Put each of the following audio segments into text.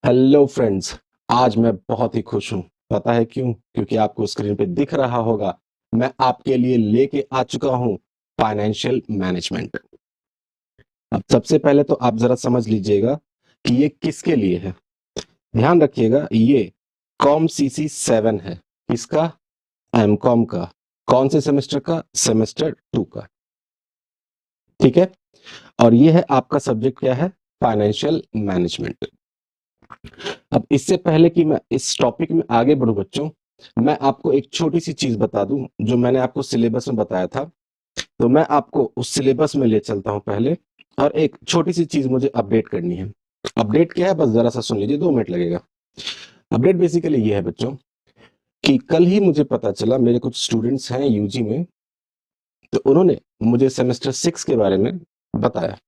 Hello friends. आज मैं बहुत ही खुश हूं। पता है क्यों? क्योंकि आपको स्क्रीन पे दिख रहा होगा, मैं आपके लिए लेके आ चुका हूं फाइनेंशियल मैनेजमेंट। अब सबसे पहले तो आप जरा समझ लीजिएगा कि ये किसके लिए है। ध्यान रखिएगा, ये कॉम सीसी 7 है। किसका? एम कॉम का। कौन से सेमेस्टर का? सेमेस्टर 2 का। ठीक है। और ये है आपका सब्जेक्ट क्या है? Financial management. अब इससे पहले कि मैं इस टॉपिक में आगे बढ़ूं बच्चों, मैं आपको एक छोटी सी चीज बता दूं जो मैंने आपको सिलेबस में बताया था। तो मैं आपको उस सिलेबस में ले चलता हूं पहले। और एक छोटी सी चीज मुझे अपडेट करनी है। अपडेट क्या है, बस जरा सा सुन लीजिए, 2 मिनट लगेगा। अपडेट बेसिकली ये है बच्चों कि कल ही मुझे पता चला, मेरे कुछ स्टूडेंट्स हैं यूजी में, तो उन्होंने मुझे सेमेस्टर 6 के बारे में बताया।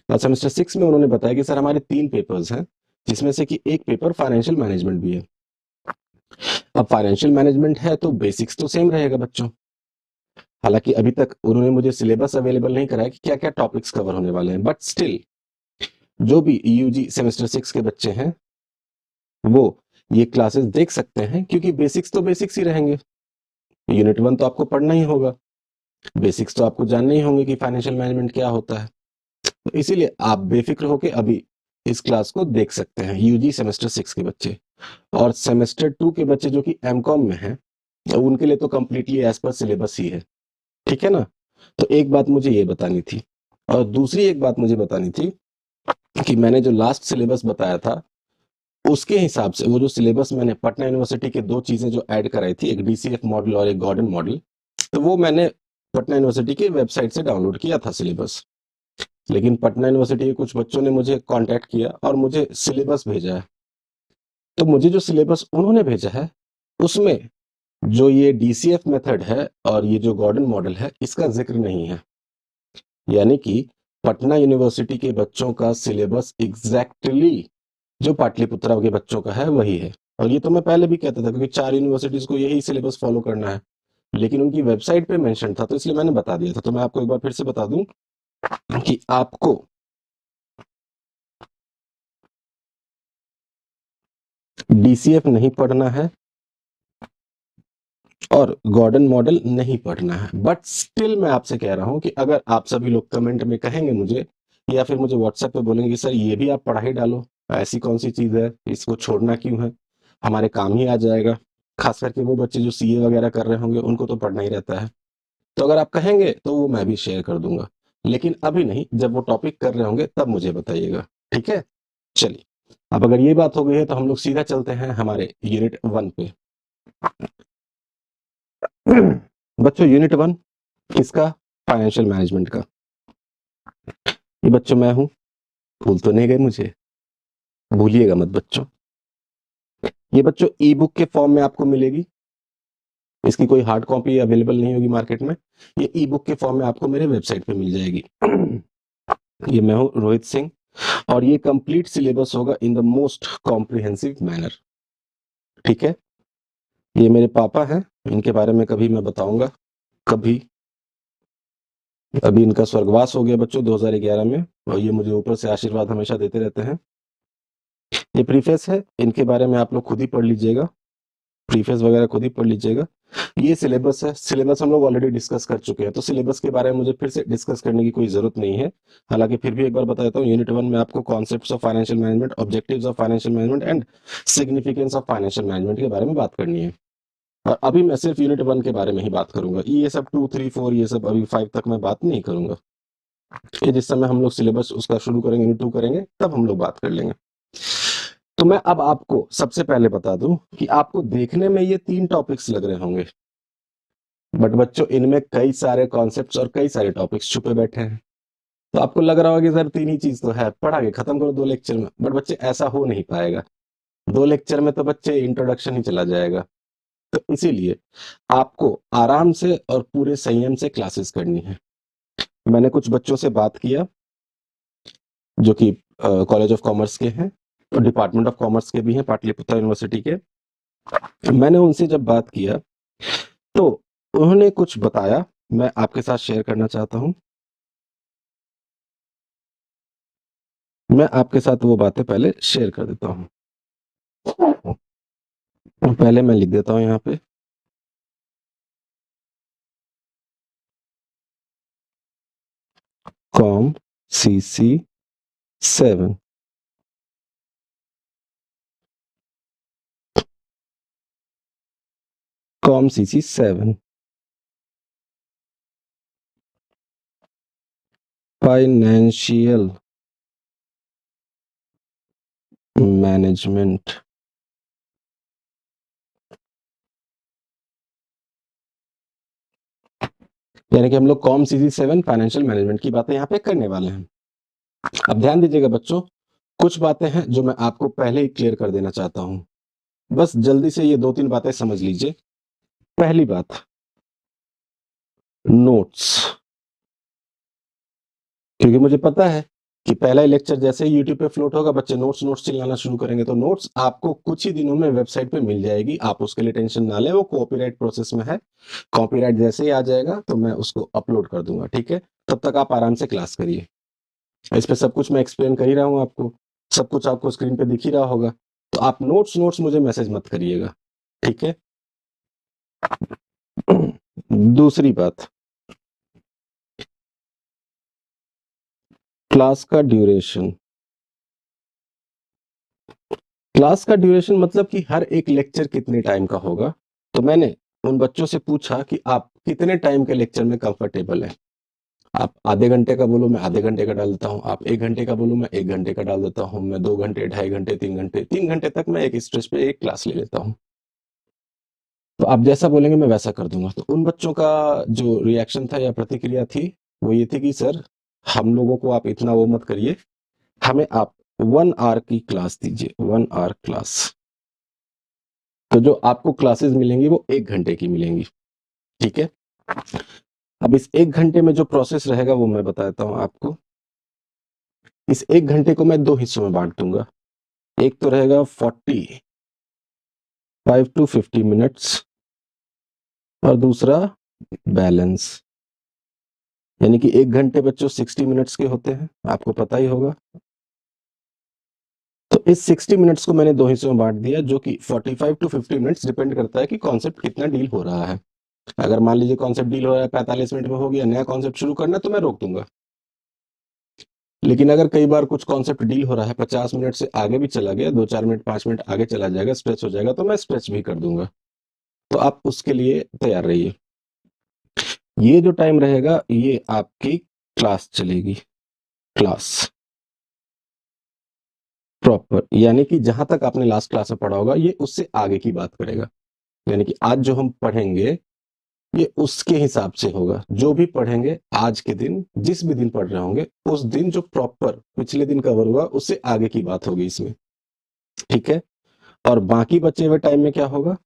और सेमेस्टर 6 में उन्होंने बताया कि सर हमारे 3 पेपर्स हैं, जिसमें से कि एक पेपर फाइनेंशियल मैनेजमेंट भी है। अब फाइनेंशियल मैनेजमेंट है तो बेसिक्स तो सेम रहेगा बच्चों। हालांकि अभी तक उन्होंने मुझे सिलेबस अवेलेबल नहीं कराया कि क्या क्या टॉपिक्स कवर होने वाले हैं, बट स्टिल जो भी यूजी सेमेस्टर 6 के बच्चे हैं वो ये क्लासेस देख सकते हैं, क्योंकि बेसिक्स तो बेसिक्स ही रहेंगे। यूनिट 1 तो आपको पढ़ना ही होगा, बेसिक्स तो आपको जानने ही होंगे कि फाइनेंशियल मैनेजमेंट क्या होता है। तो इसीलिए आप बेफिक्र होकर अभी इस क्लास को देख सकते हैं, यूजी सेमेस्टर 6 के बच्चे। और सेमेस्टर 2 के बच्चे जो कि एमकॉम में हैं, उनके लिए तो कंप्लीटली एज पर सिलेबस ही है। ठीक है ना? तो एक बात मुझे ये बतानी थी। और दूसरी एक बात मुझे बतानी थी कि मैंने जो लास्ट सिलेबस बताया था, उसके हिसाब से वो जो सिलेबस मैंने पटना यूनिवर्सिटी के 2 चीजें जो ऐड कराई थी, एक डीसीएफ मॉडल और एक गॉर्डन मॉडल, तो वो मैंने पटना यूनिवर्सिटी की वेबसाइट से डाउनलोड किया था सिलेबस। लेकिन पटना यूनिवर्सिटी के कुछ बच्चों ने मुझे कांटेक्ट किया और मुझे सिलेबस भेजा है। तो मुझे जो सिलेबस उन्होंने भेजा है, उसमें जो ये डीसीएफ मेथड है और ये जो गॉर्डन मॉडल है, इसका जिक्र नहीं है। यानी कि पटना यूनिवर्सिटी के बच्चों का सिलेबस एग्जैक्टली जो पाटलिपुत्रा के बच्चों का है वही है। और ये तो मैं पहले भी कहता था, क्योंकि 4 यूनिवर्सिटीज को यही सिलेबस फॉलो करना है। लेकिन उनकी वेबसाइट पे मेंशन था, तो इसलिए मैंने बता दिया था। तो मैं आपको एक बार फिर से बता दूं कि आपको डीसीएफ नहीं पढ़ना है और गॉर्डन मॉडल नहीं पढ़ना है। बट स्टिल मैं आपसे कह रहा हूं कि अगर आप सभी लोग कमेंट में कहेंगे मुझे, या फिर मुझे व्हाट्सएप पे बोलेंगे कि सर ये भी आप पढ़ा ही डालो, ऐसी कौन सी चीज है, इसको छोड़ना क्यों है, हमारे काम ही आ जाएगा। खास करके वो बच्चे जो सीए वगैरह कर रहे होंगे, उनको तो पढ़ना ही रहता है। तो अगर आप कहेंगे तो वो मैं भी शेयर कर दूंगा। लेकिन अभी नहीं, जब वो टॉपिक कर रहे होंगे तब मुझे बताइएगा। ठीक है? चलिए, अब अगर ये बात हो गई है तो हम लोग सीधा चलते हैं हमारे यूनिट 1 पे। बच्चों, यूनिट 1 किसका? फाइनेंशियल मैनेजमेंट का। ये बच्चों मैं हूं। भूल तो नहीं गए मुझे? भूलिएगा मत बच्चों। ये बच्चों ई बुक के फॉर्म में आपको मिलेगी। इसकी कोई हार्ड कॉपी अवेलेबल नहीं होगी मार्केट में। ये ई बुक के फॉर्म में आपको मेरे वेबसाइट पे मिल जाएगी। ये मैं हूं रोहित सिंह। और ये कंप्लीट सिलेबस होगा in the most comprehensive manner. ठीक है? ये मेरे पापा हैं, इनके बारे में कभी मैं बताऊंगा, कभी। अभी इनका स्वर्गवास हो गया बच्चों 2011 में, और ये मुझे ऊपर से आशीर्वाद हमेशा देते रहते हैं। ये प्रीफेस है, इनके बारे में आप लोग खुद ही पढ़ लीजिएगा, प्रीफेस वगैरह खुद ही पढ़ लीजिएगा। ये सिलेबस है, सिलेबस हम लोग ऑलरेडी डिस्कस कर चुके हैं, तो सिलेबस के बारे में मुझे फिर से डिस्कस करने की कोई जरूरत नहीं है। हालांकि फिर भी एक बार बता देता हूँ, यूनिट 1 में आपको concepts of financial management, objectives of financial management and significance of financial management के बारे में बात करनी है। और अभी मैं सिर्फ यूनिट 1 के बारे में ही बात करूंगा। ये सब 2 3 4 ये सब अभी 5 तक मैं बात नहीं करूंगा। ये जिस समय हम लोग सिलेबस उसका शुरू करेंगे, यूनिट 2 करेंगे, तब हम लोग बात कर लेंगे। तो मैं अब आपको सबसे पहले बता दूं कि आपको देखने में ये 3 टॉपिक्स लग रहे होंगे, बट बच्चों इनमें कई सारे कॉन्सेप्ट्स और कई सारे टॉपिक्स छुपे बैठे हैं। तो आपको लग रहा होगा कि सर 3 ही चीज तो है, पढ़ा के खत्म करो 2 लेक्चर में। बट बच्चे ऐसा हो नहीं पाएगा। 2 लेक्चर में तो बच्चे इंट्रोडक्शन ही चला जाएगा। तो इसीलिए आपको आराम से और पूरे संयम से क्लासेस करनी है। मैंने कुछ बच्चों से बात किया जो कि कॉलेज ऑफ कॉमर्स के हैं और डिपार्टमेंट ऑफ कॉमर्स के भी हैं, पाटलिपुत्र यूनिवर्सिटी के। मैंने उनसे जब बात किया तो उन्होंने कुछ बताया, मैं आपके साथ शेयर करना चाहता हूं। मैं आपके साथ वो बातें पहले शेयर कर देता हूं। तो पहले मैं लिख देता हूँ यहाँ पे com CC7 com CC7 financial management. यानी कि हम लोग कॉम CC7 फाइनेंशियल मैनेजमेंट की बातें यहाँ पे करने वाले हैं। अब ध्यान दीजिएगा बच्चों, कुछ बातें हैं जो मैं आपको पहले ही क्लियर कर देना चाहता हूं। बस जल्दी से ये 2-3 बातें समझ लीजिए। पहली बात, नोट्स। क्योंकि मुझे पता है कि पहला ही लेक्चर जैसे ही यूट्यूब पे फ्लोट होगा, बच्चे नोट्स नोट्स चिल्लाना शुरू करेंगे। तो नोट्स आपको कुछ ही दिनों में वेबसाइट पे मिल जाएगी, आप उसके लिए टेंशन ना लें, वो कॉपीराइट प्रोसेस में है। कॉपीराइट जैसे ही आ जाएगा तो मैं उसको अपलोड कर दूंगा, ठीक है? तब तक आप आराम से क्लास करिए। इस पे सब कुछ मैं एक्सप्लेन कर ही रहा हूँ आपको, सब कुछ आपको स्क्रीन पे दिख ही रहा होगा। तो आप नोट्स नोट्स मुझे मैसेज मत करिएगा, ठीक है? दूसरी बात, क्लास का ड्यूरेशन। क्लास का ड्यूरेशन मतलब कि हर एक लेक्चर कितने टाइम का होगा। तो मैंने उन बच्चों से पूछा कि आप कितने टाइम के लेक्चर में कंफर्टेबल हैं। आप आधे घंटे का बोलो, मैं आधे घंटे का डाल देता हूँ। आप 1 घंटे का बोलो, मैं 1 घंटे का डाल देता हूँ। मैं 2 घंटे, 2.5 घंटे, 3 घंटे, 3 घंटे तक मैं एक स्ट्रेच पे एक क्लास ले लेता हूँ। तो आप जैसा बोलेंगे मैं वैसा कर दूंगा। तो उन बच्चों का जो रिएक्शन था या प्रतिक्रिया थी वो ये थी कि सर, हम लोगों को आप इतना वो मत करिए, हमें आप 1 आवर की क्लास दीजिए, 1 आवर क्लास। तो जो आपको क्लासेस मिलेंगी वो 1 घंटे की मिलेंगी, ठीक है? अब इस 1 घंटे में जो प्रोसेस रहेगा वो मैं बताता हूँ आपको। इस 1 घंटे को मैं 2 हिस्सों में बांट दूंगा। एक तो रहेगा 45 टू 50 मिनट्स और दूसरा बैलेंस। यानी कि 1 घंटे बच्चों 60 मिनट्स के होते हैं, आपको पता ही होगा। तो इस 60 मिनट्स को मैंने 2 हिस्सों में बांट दिया, जो कि 45 टू 50 मिनट्स डिपेंड करता है कि कॉन्सेप्ट कितना डील हो रहा है। अगर मान लीजिए कॉन्सेप्ट डील हो रहा है 45 मिनट में हो गया, नया कॉन्सेप्ट शुरू करना है तो मैं रोक दूंगा। लेकिन अगर कई बार कुछ कॉन्सेप्ट डील हो रहा है 50 मिनट से आगे भी चला गया, 2-4 मिनट 5 मिनट आगे चला जाएगा, स्ट्रेच हो जाएगा, तो मैं स्ट्रेच भी कर दूंगा। तो आप उसके लिए तैयार रहिए। ये जो टाइम रहेगा ये आपकी क्लास चलेगी, क्लास प्रॉपर। यानी कि जहां तक आपने लास्ट क्लास में पढ़ा होगा ये उससे आगे की बात करेगा। यानी कि आज जो हम पढ़ेंगे ये उसके हिसाब से होगा। जो भी पढ़ेंगे आज के दिन, जिस भी दिन पढ़ रहे होंगे, उस दिन जो प्रॉपर पिछले दिन कवर हुआ उससे आगे की बात होगी इसमें, ठीक है? और बाकी बचे हुए टाइम में क्या होगा?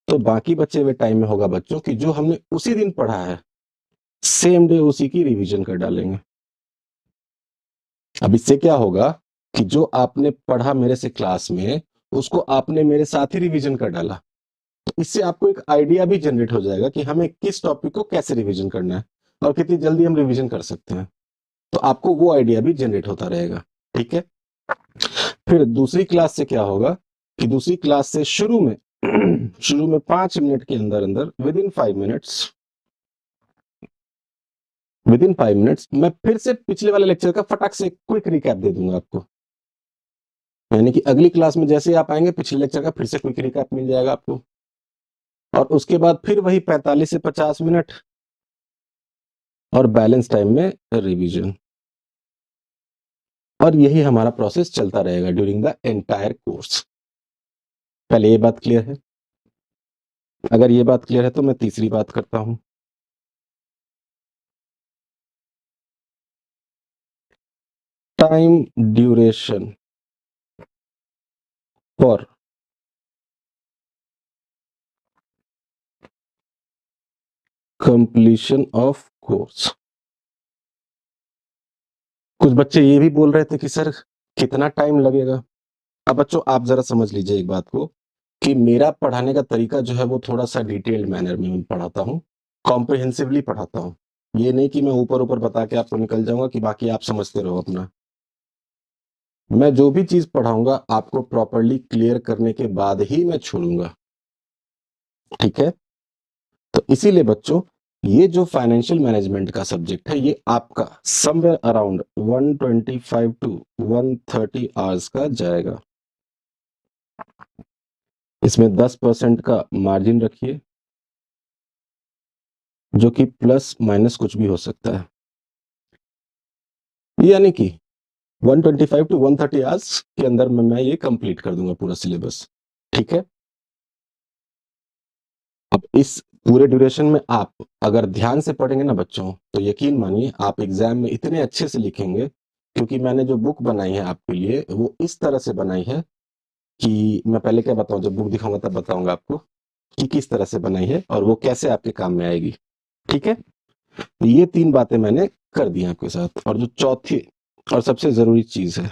तो बाकी बचे हुए टाइम में होगा बच्चों कि जो हमने उसी दिन पढ़ा है सेम डे उसी की रिवीजन कर डालेंगे। अब इससे क्या होगा कि जो आपने पढ़ा मेरे से क्लास में उसको आपने मेरे साथ ही रिवीजन कर डाला। तो इससे आपको एक आइडिया भी जनरेट हो जाएगा कि हमें किस टॉपिक को कैसे रिवीजन करना है और कितनी जल्दी हम रिवीजन कर सकते हैं। तो आपको वो आइडिया भी जनरेट होता रहेगा, ठीक है? फिर दूसरी क्लास से क्या होगा कि दूसरी क्लास से शुरू में शुरू में 5 मिनट के अंदर अंदर विद इन 5 मिनट्स मैं फिर से पिछले वाले लेक्चर का फटाक से क्विक रिकैप दे दूंगा आपको। यानी कि अगली क्लास में जैसे ही आप आएंगे पिछले लेक्चर का फिर से क्विक रिकैप मिल जाएगा आपको। और उसके बाद फिर वही 45 से 50 मिनट और बैलेंस टाइम में रिवीजन। और यही हमारा प्रोसेस चलता रहेगा ड्यूरिंग द एंटायर कोर्स। पहले ये बात क्लियर है? अगर ये बात क्लियर है तो मैं तीसरी बात करता हूं। Time duration for completion of course. कुछ बच्चे ये भी बोल रहे थे कि सर कितना टाइम लगेगा। अब बच्चों आप जरा समझ लीजिए एक बात को कि मेरा पढ़ाने का तरीका जो है वो थोड़ा सा डिटेल्ड मैनर में मैं पढ़ाता हूँ, कॉम्प्रिहेंसिवली पढ़ाता हूँ। ये नहीं कि मैं ऊपर ऊपर बता के आपको निकल जाऊंगा कि बाकी आप समझते रहो अपना। मैं जो भी चीज पढ़ाऊंगा आपको प्रॉपरली क्लियर करने के बाद ही मैं छोड़ूंगा, ठीक है। तो इसीलिए बच्चों, ये जो फाइनेंशियल मैनेजमेंट का सब्जेक्ट है ये आपका समवेयर अराउंड 125 टू 130 आवर्स का जाएगा। इसमें 10% का मार्जिन रखिए, जो कि प्लस माइनस कुछ भी हो सकता है, यानी कि 125 टू 130 आवर्स के अंदर में मैं ये कंप्लीट कर दूंगा पूरा सिलेबस, ठीक है। अब इस पूरे ड्यूरेशन में आप अगर ध्यान से पढ़ेंगे ना बच्चों, तो यकीन मानिए आप एग्जाम में इतने अच्छे से लिखेंगे, क्योंकि मैंने जो बुक बनाई है आपके लिए वो इस तरह से बनाई है कि मैं पहले क्या बताऊं, जब बुक दिखाऊंगा तब बताऊंगा आपको कि किस तरह से बनाई है और वो कैसे आपके काम में आएगी, ठीक है। तो ये 3 बातें मैंने कर दी आपके साथ। और जो चौथी और सबसे जरूरी चीज है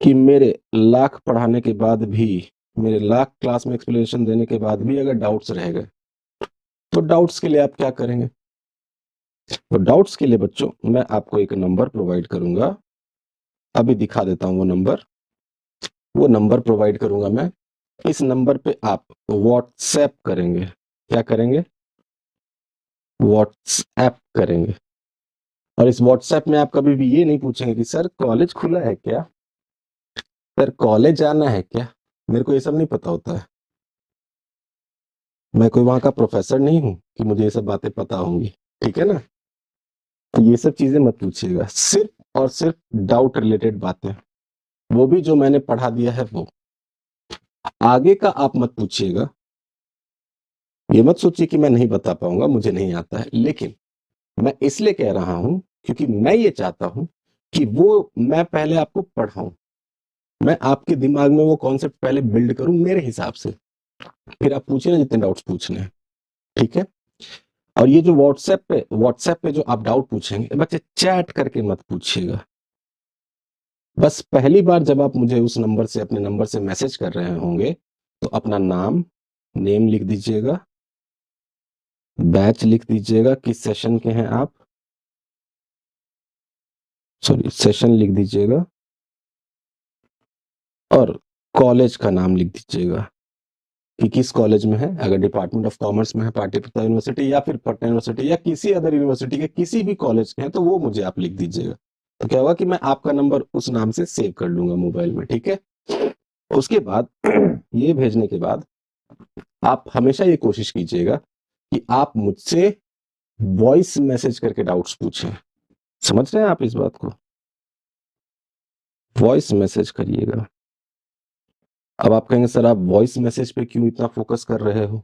कि मेरे लाख पढ़ाने के बाद भी, मेरे लाख क्लास में एक्सप्लेनेशन देने के बाद भी अगर डाउट्स रह गए, तो डाउट्स के लिए आप क्या करेंगे। तो डाउट्स के लिए बच्चों मैं आपको एक नंबर प्रोवाइड करूंगा, अभी दिखा देता हूं वो नंबर प्रोवाइड करूंगा मैं। इस नंबर पे आप व्हाट्सएप करेंगे, क्या करेंगे, व्हाट्सएप करेंगे। और इस व्हाट्सएप में आप कभी भी ये नहीं पूछेंगे कि सर कॉलेज खुला है क्या, सर कॉलेज आना है क्या। मेरे को ये सब नहीं पता होता है, मैं कोई वहां का प्रोफेसर नहीं हूं कि मुझे ये सब बातें पता होंगी, ठीक है ना। तो ये सब चीजें मत पूछिएगा, सिर्फ और सिर्फ डाउट रिलेटेड बातें, वो भी जो मैंने पढ़ा दिया है वो। आगे का आप मत पूछिएगा, ये मत सोचिए कि मैं नहीं बता पाऊंगा, मुझे नहीं आता है। लेकिन मैं इसलिए कह रहा हूं क्योंकि मैं ये चाहता हूं कि वो मैं पहले आपको पढ़ाऊं, मैं आपके दिमाग में वो कॉन्सेप्ट पहले बिल्ड करूं मेरे हिसाब से, फिर आप पूछिए ना जितने डाउट्स पूछने हैं, ठीक है। और ये जो व्हाट्सएप पे जो आप डाउट पूछेंगे बच्चे, चैट करके मत पूछिएगा। बस पहली बार जब आप मुझे उस नंबर से, अपने नंबर से मैसेज कर रहे होंगे, तो अपना नेम लिख दीजिएगा, बैच लिख दीजिएगा, किस सेशन के हैं आप, सॉरी सेशन लिख दीजिएगा, और कॉलेज का नाम लिख दीजिएगा कि किस कॉलेज में है। अगर डिपार्टमेंट ऑफ कॉमर्स में है, पाटलिपुत्र यूनिवर्सिटी, या फिर पटना यूनिवर्सिटी, या किसी अदर यूनिवर्सिटी के किसी भी कॉलेज के हैं, तो वो मुझे आप लिख दीजिएगा। तो क्या होगा कि मैं आपका नंबर उस नाम से सेव कर लूंगा मोबाइल में, ठीक है। उसके बाद ये भेजने के बाद आप हमेशा ये कोशिश कीजिएगा कि आप मुझसे वॉइस मैसेज करके डाउट्स पूछें। समझ रहे हैं आप इस बात को, वॉइस मैसेज करिएगा। अब आप कहेंगे सर आप वॉइस मैसेज पे क्यों इतना फोकस कर रहे हो।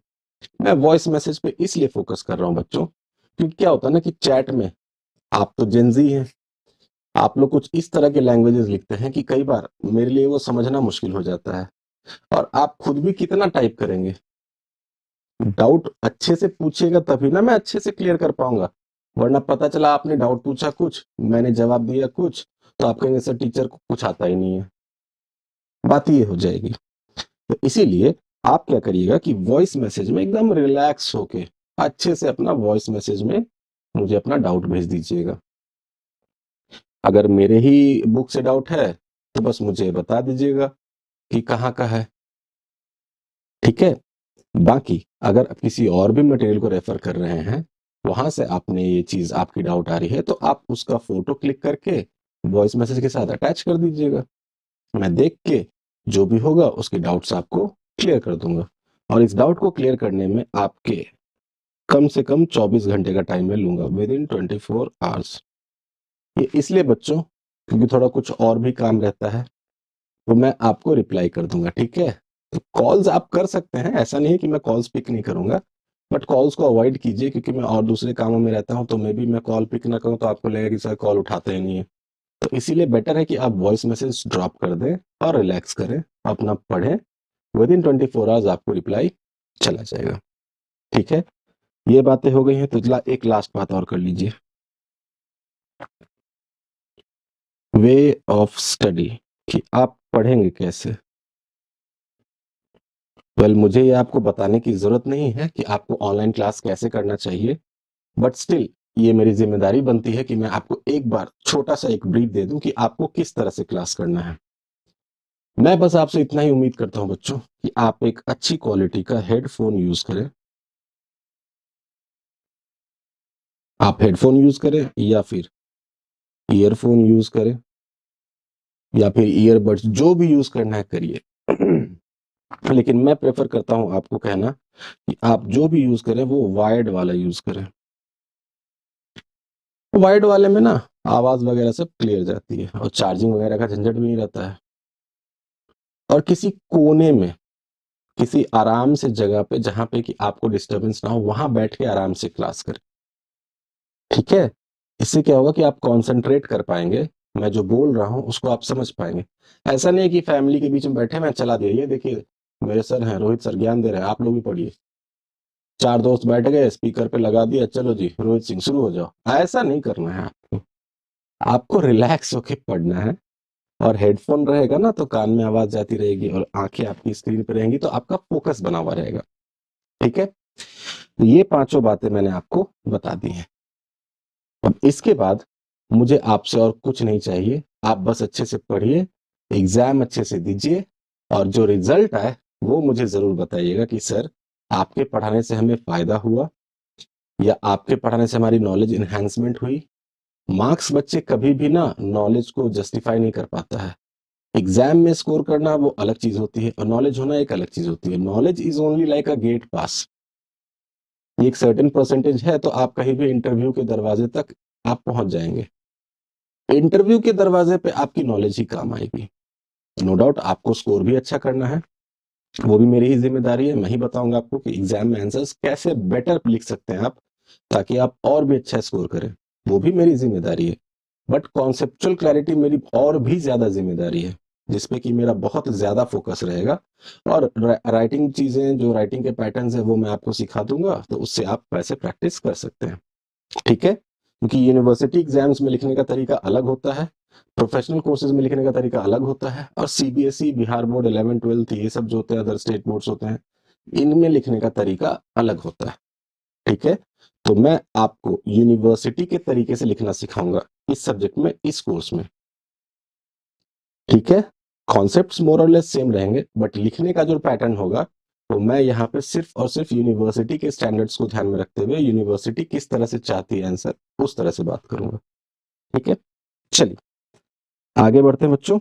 मैं वॉइस मैसेज पे इसलिए फोकस कर रहा हूं बच्चों, क्योंकि क्या होता है ना कि चैट में आप तो जेनजी हैं, आप लोग कुछ इस तरह के लैंग्वेजेस लिखते हैं कि कई बार मेरे लिए वो समझना मुश्किल हो जाता है। और आप खुद भी कितना टाइप करेंगे, डाउट अच्छे से पूछिएगा तभी ना मैं अच्छे से क्लियर कर पाऊंगा। वरना पता चला आपने डाउट पूछा कुछ, मैंने जवाब दिया कुछ, तो आप कहेंगे सर टीचर को कुछ आता ही नहीं है, बात ये हो जाएगी। तो इसीलिए आप क्या करिएगा कि वॉइस मैसेज में एकदम रिलैक्स होके अच्छे से अपना वॉइस मैसेज में मुझे अपना डाउट भेज दीजिएगा। अगर मेरे ही बुक से डाउट है तो बस मुझे बता दीजिएगा कि कहाँ का है, ठीक है। बाकी अगर आप किसी और भी मटेरियल को रेफर कर रहे हैं, वहां से आपने ये चीज आपकी डाउट आ रही है, तो आप उसका फोटो क्लिक करके वॉइस मैसेज के साथ अटैच कर दीजिएगा। मैं देख के जो भी होगा उसके डाउट्स आपको क्लियर कर दूंगा। और इस डाउट को क्लियर करने में आपके कम से कम 24 घंटे का टाइम मैं लूंगा, विद इन 24 आवर्स। ये इसलिए बच्चों क्योंकि थोड़ा कुछ और भी काम रहता है, तो मैं आपको रिप्लाई कर दूंगा, ठीक है। तो कॉल्स आप कर सकते हैं, ऐसा नहीं है कि मैं कॉल्स पिक नहीं करूंगा, बट कॉल्स को अवॉइड कीजिए, क्योंकि मैं और दूसरे कामों में रहता हूं, तो मैं भी मैं कॉल पिक ना करूं तो आपको लगेगा कि सर कॉल उठाते ही नहीं है। तो इसीलिए बेटर है कि आप वॉइस मैसेज ड्रॉप कर दें और रिलैक्स करें, अपना पढ़ें, विद इन 24 आवर्स आपको रिप्लाई चला जाएगा, ठीक है। ये बातें हो गई हैं, तो एक लास्ट बात और कर लीजिए, वे ऑफ स्टडी, कि आप पढ़ेंगे कैसे। मुझे ये आपको बताने की जरूरत नहीं है कि आपको ऑनलाइन क्लास कैसे करना चाहिए, बट स्टिल ये मेरी जिम्मेदारी बनती है कि मैं आपको एक बार छोटा सा एक ब्रीफ दे दूं कि आपको किस तरह से क्लास करना है। मैं बस आपसे इतना ही उम्मीद करता हूं बच्चों कि आप एक अच्छी क्वालिटी का हेडफोन यूज करें। आप हेडफोन यूज करें या फिर ईयरफोन यूज करें या फिर ईयरबड्स, जो भी यूज करना है करिए। लेकिन मैं प्रेफर करता हूं आपको कहना कि आप जो भी यूज करें वो वायर्ड वाला यूज करें। वायर्ड वाले में ना आवाज वगैरह सब क्लियर जाती है और चार्जिंग वगैरह का झंझट भी नहीं रहता है। और किसी कोने में, किसी आराम से जगह पे जहां पे कि आपको डिस्टरबेंस ना हो, वहां बैठ के आराम से क्लास करें। ठीक है? इससे क्या होगा कि आप कंसंट्रेट कर पाएंगे, मैं जो बोल रहा हूं उसको आप समझ पाएंगे। ऐसा नहीं है कि फैमिली के बीच में बैठे मैं चला दिया, ये देखिए मेरे सर हैं रोहित सर ज्ञान दे रहे हैं, आप लोग भी पढ़िए। चार दोस्त बैठ गए, स्पीकर पे लगा दिया, चलो जी रोहित सिंह शुरू हो जाओ। ऐसा नहीं करना है आपको। आपको रिलैक्स होके पढ़ना है। और हेडफोन रहेगा ना तो कान में आवाज जाती रहेगी और आंखें आपकी स्क्रीन पे रहेंगी, तो आपका फोकस बना हुआ रहेगा। ठीक है? तो ये पांचों बातें मैंने आपको बता दी हैं। अब इसके बाद मुझे आपसे और कुछ नहीं चाहिए, आप बस अच्छे से पढ़िए, एग्जाम अच्छे से दीजिए, और जो रिजल्ट आए वो मुझे जरूर बताइएगा कि सर आपके पढ़ाने से हमें फायदा हुआ या आपके पढ़ाने से हमारी नॉलेज इन्हेंसमेंट हुई। मार्क्स बच्चे कभी भी ना नॉलेज को जस्टिफाई नहीं कर पाता है। एग्जाम में स्कोर करना वो अलग चीज होती है और नॉलेज होना एक अलग चीज होती है। Knowledge is only like a gate pass. एक सर्टेन परसेंटेज है तो आप कहीं भी इंटरव्यू के दरवाजे तक आप पहुंच जाएंगे। इंटरव्यू के दरवाजे पे आपकी नॉलेज ही काम आएगी। नो डाउट आपको स्कोर भी अच्छा करना है, वो भी मेरी ही जिम्मेदारी है। मैं ही बताऊंगा आपको कि एग्जाम में आंसर्स कैसे बेटर लिख सकते हैं आप, ताकि आप और भी अच्छा स्कोर करें, वो भी मेरी जिम्मेदारी है। बट कॉन्सेप्चुअल क्लैरिटी मेरी और भी ज्यादा जिम्मेदारी है, जिसपे कि मेरा बहुत ज्यादा फोकस रहेगा। और राइटिंग चीजें, जो राइटिंग के पैटर्न्स है वो मैं आपको सिखा दूंगा, तो उससे आप वैसे प्रैक्टिस कर सकते हैं। ठीक है? क्योंकि यूनिवर्सिटी एग्जाम्स में लिखने का तरीका अलग होता है, प्रोफेशनल कोर्सेज में लिखने का तरीका अलग होता है, और सीबीएसई, बिहार बोर्ड, 11 12 ये सब जो होते हैं, अदर स्टेट बोर्ड्स होते हैं, इनमें लिखने का तरीका अलग होता है। ठीक है? तो मैं आपको यूनिवर्सिटी के तरीके से लिखना सिखाऊंगा इस सब्जेक्ट में, इस कोर्स में। ठीक है? कॉन्सेप्ट्स मोर और लेस सेम रहेंगे, बट लिखने का जो पैटर्न होगा, तो मैं यहाँ पे सिर्फ और सिर्फ यूनिवर्सिटी के स्टैंडर्ड्स को ध्यान में रखते हुए, यूनिवर्सिटी किस तरह से चाहती है आंसर, उस तरह से बात करूंगा। ठीक है? चलिए आगे बढ़ते हैं बच्चों,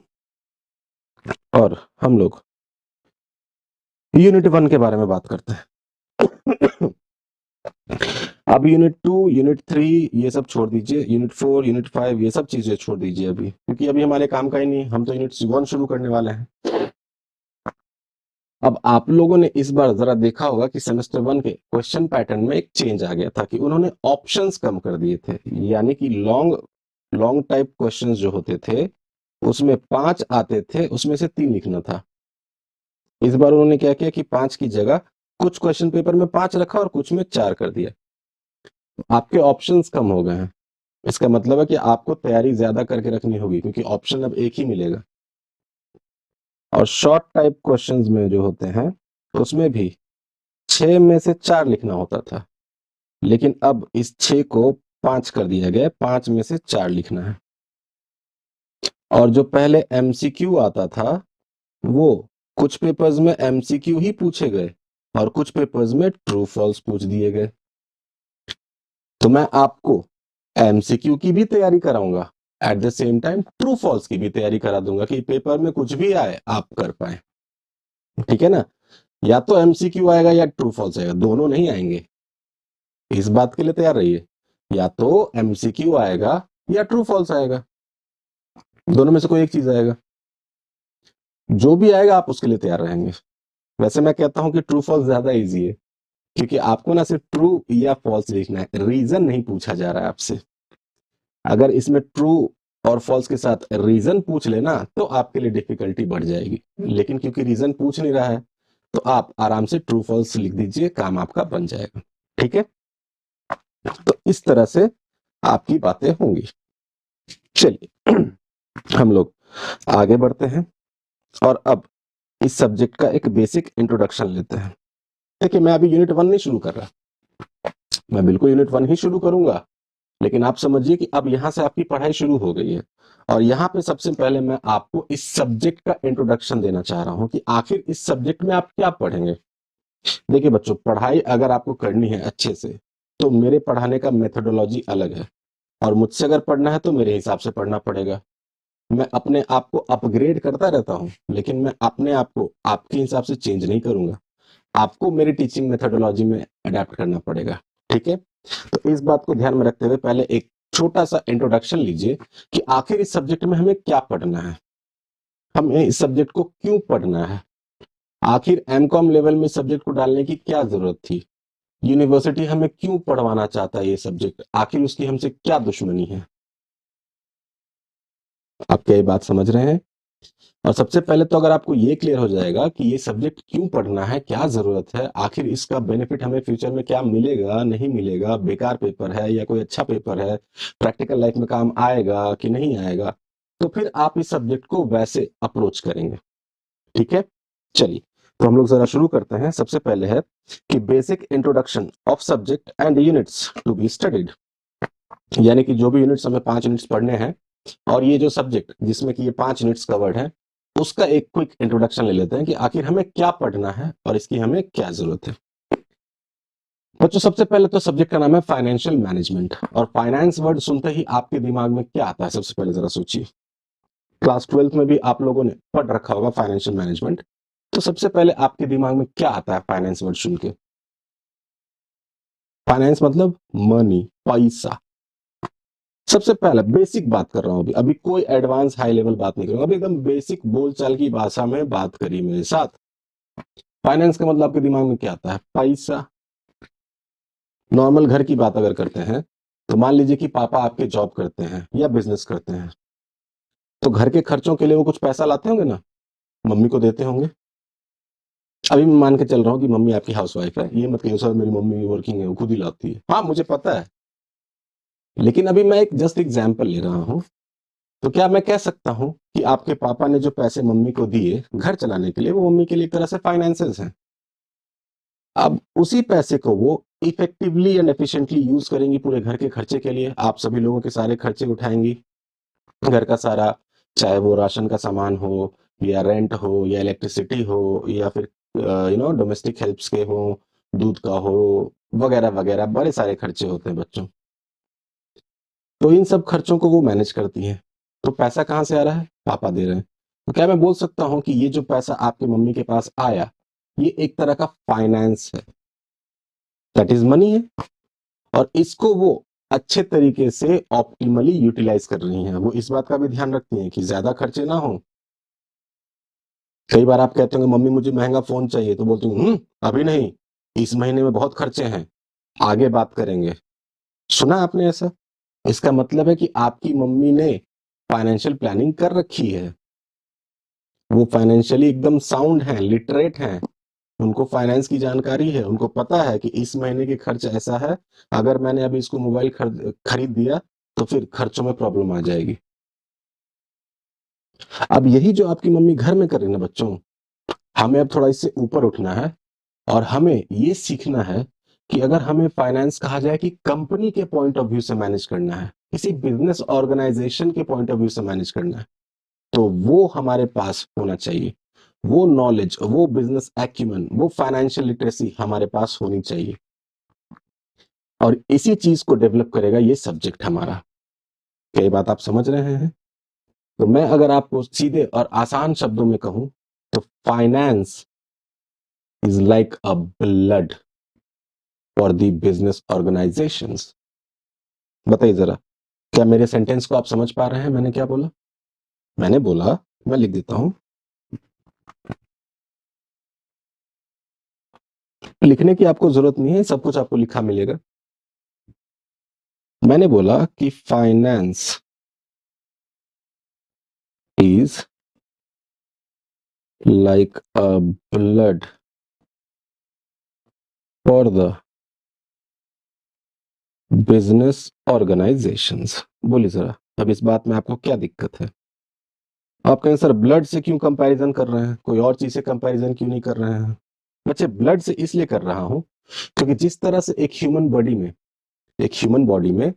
और हम लोग यूनिट 1 के बारे में बात करते हैं। अब यूनिट 2, यूनिट 3 ये सब छोड़ दीजिए, यूनिट 4, यूनिट 5 ये सब चीजें छोड़ दीजिए अभी, क्योंकि अभी हमारे काम का ही नहीं, हम तो यूनिट 1 शुरू करने वाले हैं। अब आप लोगों ने इस बार जरा देखा होगा कि सेमेस्टर 1 के क्वेश्चन पैटर्न में एक चेंज आ गया था कि उन्होंने ऑप्शंस कम कर दिए थे। यानी कि लॉन्ग लॉन्ग टाइप क्वेश्चंस जो होते थे उसमें 5 आते थे, उसमें से 3 लिखना था। इस बार उन्होंने क्या किया कि 5 की जगह कुछ क्वेश्चन पेपर में 5 रखा और कुछ में 4 कर दिया। आपके ऑप्शंस कम हो गए हैं। इसका मतलब है कि आपको तैयारी ज्यादा करके रखनी होगी, क्योंकि ऑप्शन अब एक ही मिलेगा। और शॉर्ट टाइप क्वेश्चंस में जो होते हैं उसमें भी 6 में से 4 लिखना होता था, लेकिन अब इस 6 को 5 कर दिया गया, 5 में से 4 लिखना है। और जो पहले एमसीक्यू आता था, वो कुछ पेपर्स में एमसीक्यू ही पूछे गए और कुछ पेपर्स में ट्रू फॉल्स पूछ दिए गए। तो मैं आपको एमसीक्यू की भी तैयारी कराऊंगा, at the same time true false की भी तैयारी करा दूंगा, कि पेपर में कुछ भी आए आप कर पाए। ठीक है ना? या तो एमसीक्यू आएगा या ट्रू फॉल्स आएगा, दोनों नहीं आएंगे। इस बात के लिए तैयार रहिए, या तो एमसीक्यू आएगा या ट्रू फॉल्स आएगा, दोनों में से कोई एक चीज आएगा। जो भी आएगा आप उसके लिए तैयार रहेंगे। वैसे मैं कहता हूं कि ट्रू फॉल्स ज्यादा इजी है, क्योंकि आपको ना सिर्फ ट्रू या फॉल्स लिखना है, रीजन नहीं पूछा जा रहा है आपसे। अगर इसमें ट्रू और फॉल्स के साथ रीजन पूछ लेना तो आपके लिए डिफिकल्टी बढ़ जाएगी, लेकिन क्योंकि रीजन पूछ नहीं रहा है तो आप आराम से ट्रू फॉल्स लिख दीजिए, काम आपका बन जाएगा। ठीक है? तो इस तरह से आपकी बातें होंगी। चलिए हम लोग आगे बढ़ते हैं, और अब इस सब्जेक्ट का एक बेसिक इंट्रोडक्शन लेते हैं। देखिए मैं अभी यूनिट 1 नहीं शुरू कर रहा, मैं बिल्कुल यूनिट 1 ही शुरू करूंगा, लेकिन आप समझिए कि अब यहां से आपकी पढ़ाई शुरू हो गई है और यहाँ पे सबसे पहले मैं आपको इस सब्जेक्ट का इंट्रोडक्शन देना चाह रहा हूं कि आखिर इस सब्जेक्ट में आप क्या पढ़ेंगे। देखिए बच्चों, पढ़ाई अगर आपको करनी है अच्छे से तो मेरे पढ़ाने का मेथोडोलॉजी अलग है और मुझसे अगर पढ़ना है तो मेरे हिसाब से पढ़ना पड़ेगा। मैं अपने आप को अपग्रेड करता रहता हूं, लेकिन मैं अपने आप को आपके हिसाब से चेंज नहीं करूंगा। आपको मेरी टीचिंग मेथोडोलॉजी में अडेप्ट करना पड़ेगा। ठीक है, तो इस बात को ध्यान में रखते हुए पहले एक छोटा सा इंट्रोडक्शन लीजिए कि आखिर इस सब्जेक्ट में हमें क्या पढ़ना है, हमें इस सब्जेक्ट को क्यों पढ़ना है, आखिर एमकॉम लेवल में सब्जेक्ट को डालने की क्या जरूरत थी, यूनिवर्सिटी हमें क्यों पढ़वाना चाहता है ये सब्जेक्ट, आखिर उसकी हमसे क्या दुश्मनी है। आप क्या ये बात समझ रहे हैं? और सबसे पहले तो अगर आपको ये क्लियर हो जाएगा कि ये सब्जेक्ट क्यों पढ़ना है, क्या जरूरत है, आखिर इसका बेनिफिट हमें फ्यूचर में क्या मिलेगा नहीं मिलेगा, बेकार पेपर है या कोई अच्छा पेपर है, प्रैक्टिकल लाइफ में काम आएगा कि नहीं आएगा, तो फिर आप इस सब्जेक्ट को वैसे अप्रोच करेंगे। ठीक है, चलिए तो हम लोग जरा शुरू करते हैं। सबसे पहले है कि basic introduction of subject and units to be studied, यानी कि जो भी यूनिट्स हमें 5 यूनिट्स पढ़ने हैं और ये जो सब्जेक्ट जिसमें कि ये 5 यूनिट्स कवर्ड है उसका एक क्विक इंट्रोडक्शन ले लेते हैं कि आखिर हमें क्या पढ़ना है और इसकी हमें क्या जरूरत है। बच्चों सबसे पहले तो सब्जेक्ट का नाम है फाइनेंशियल मैनेजमेंट, और फाइनेंस वर्ड सुनते ही आपके दिमाग में क्या आता है सबसे पहले जरा सोचिए। क्लास 12th में भी आप लोगों ने पढ़ रखा होगा फाइनेंशियल मैनेजमेंट, तो सबसे पहले आपके दिमाग में क्या आता है फाइनेंस वर्ड सुन के? फाइनेंस मतलब मनी, पैसा। सबसे पहले बेसिक बात कर रहा हूं, अभी अभी कोई एडवांस हाई लेवल बात नहीं करूंगा, अभी एकदम बेसिक बोलचाल की भाषा में बात करिए मेरे साथ। फाइनेंस का मतलब आपके दिमाग में क्या आता है? पैसा। नॉर्मल घर की बात अगर करते हैं तो मान लीजिए कि पापा आपके जॉब करते हैं या बिजनेस करते हैं, तो घर के खर्चों के लिए वो कुछ पैसा लाते होंगे ना, मम्मी को देते होंगे। अभी मैं मान के चल रहा हूँ कि मम्मी आपकी हाउसवाइफ है, ये मत कहिए सर मेरी मम्मी वर्किंग है वो खुद ही लाती है, हाँ मुझे पता है, लेकिन अभी मैं एक जस्ट एग्जाम्पल ले रहा हूँ। तो क्या मैं कह सकता हूं कि आपके पापा ने जो पैसे मम्मी को दिए घर चलाने के लिए, वो मम्मी के लिए एक तरह से फाइनेंसेस हैं। अब उसी पैसे को वो इफेक्टिवली एंड एफिशिएंटली यूज करेंगी पूरे घर के खर्चे के लिए, आप सभी लोगों के सारे खर्चे उठाएंगी, घर का सारा, चाहे वो राशन का सामान हो या रेंट हो या इलेक्ट्रिसिटी हो या फिर डोमेस्टिक हेल्प्स के हो, दूध का हो, वगैरह वगैरह बड़े सारे खर्चे होते हैं बच्चों। तो इन सब खर्चों को वो मैनेज करती हैं। तो पैसा कहाँ से आ रहा है? पापा दे रहे हैं। तो क्या मैं बोल सकता हूँ कि ये जो पैसा आपके मम्मी के पास आया, ये एक तरह का फाइनेंस है, दैट इज मनी है, और इसको वो अच्छे तरीके से ऑप्टिमली यूटिलाइज कर रही हैं। वो इस बात का भी ध्यान रखती हैं कि ज्यादा खर्चे ना हो। कई बार आप कहते होंगे मम्मी मुझे महंगा फोन चाहिए, तो बोलती हूँ अभी नहीं, इस महीने में बहुत खर्चे हैं, आगे बात करेंगे। सुना आपने ऐसा? इसका मतलब है कि आपकी मम्मी ने फाइनेंशियल प्लानिंग कर रखी है, वो फाइनेंशियली एकदम साउंड हैं, लिटरेट हैं, उनको फाइनेंस की जानकारी है, उनको पता है कि इस महीने के खर्च ऐसा है, अगर मैंने अभी इसको मोबाइल खरीद दिया तो फिर खर्चों में प्रॉब्लम आ जाएगी। अब यही जो आपकी मम्मी घर में कर रही है ना बच्चों, हमें अब थोड़ा इससे ऊपर उठना है और हमें ये सीखना है कि अगर हमें फाइनेंस कहा जाए कि कंपनी के पॉइंट ऑफ व्यू से मैनेज करना है, किसी बिजनेस ऑर्गेनाइजेशन के पॉइंट ऑफ व्यू से मैनेज करना है, तो वो हमारे पास होना चाहिए, वो नॉलेज, वो बिजनेस एक्यूमेन, वो फाइनेंशियल लिटरेसी हमारे पास होनी चाहिए, और इसी चीज को डेवलप करेगा ये सब्जेक्ट हमारा। क्या ये बात आप समझ रहे हैं? तो मैं अगर आपको सीधे और आसान शब्दों में कहूं तो finance is like a blood for the business organisations. बताइए जरा, क्या मेरे सेंटेंस को आप समझ पा रहे हैं? मैंने क्या बोला? मैंने बोला, मैं लिख देता हूं, लिखने की आपको जरूरत नहीं है, सब कुछ आपको लिखा मिलेगा। मैंने बोला कि finance is like a blood for the business organizations। बोलिए जरा, अब इस बात में आपको क्या दिक्कत है? आप कहें सर ब्लड से क्यों कंपैरिजन कर रहे हैं, कोई और चीज से कंपैरिजन क्यों नहीं कर रहे हैं? बच्चे ब्लड से इसलिए कर रहा हूं क्योंकि जिस तरह से एक ह्यूमन बॉडी में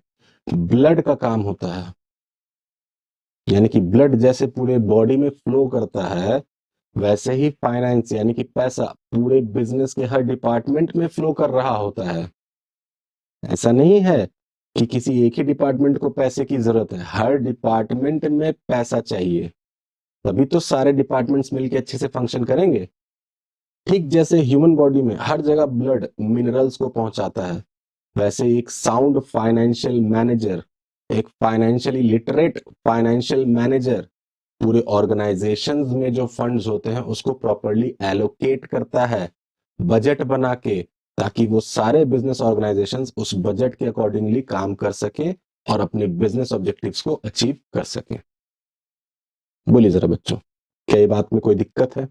ब्लड का काम होता है, यानी कि ब्लड जैसे पूरे बॉडी में फ्लो करता है, वैसे ही फाइनेंस यानी कि पैसा पूरे बिजनेस के हर डिपार्टमेंट में फ्लो कर रहा होता है। ऐसा नहीं है कि किसी एक ही डिपार्टमेंट को पैसे की जरूरत है, हर डिपार्टमेंट में पैसा चाहिए, तभी तो सारे डिपार्टमेंट्स मिलकर अच्छे से फंक्शन करेंगे। ठीक जैसे ह्यूमन बॉडी में हर जगह ब्लड मिनरल्स को पहुंचाता है, वैसे एक साउंड फाइनेंशियल मैनेजर, एक फाइनेंशियली लिटरेट फाइनेंशियल मैनेजर पूरे ऑर्गेनाइजेशंस में जो फंड्स होते हैं उसको प्रॉपरली एलोकेट करता है बजट बना के, ताकि वो सारे बिजनेस ऑर्गेनाइजेशंस उस बजट के अकॉर्डिंगली काम कर सके और अपने बिजनेस ऑब्जेक्टिव्स को अचीव कर सके। बोलिए जरा बच्चों, क्या ये बात में कोई दिक्कत है?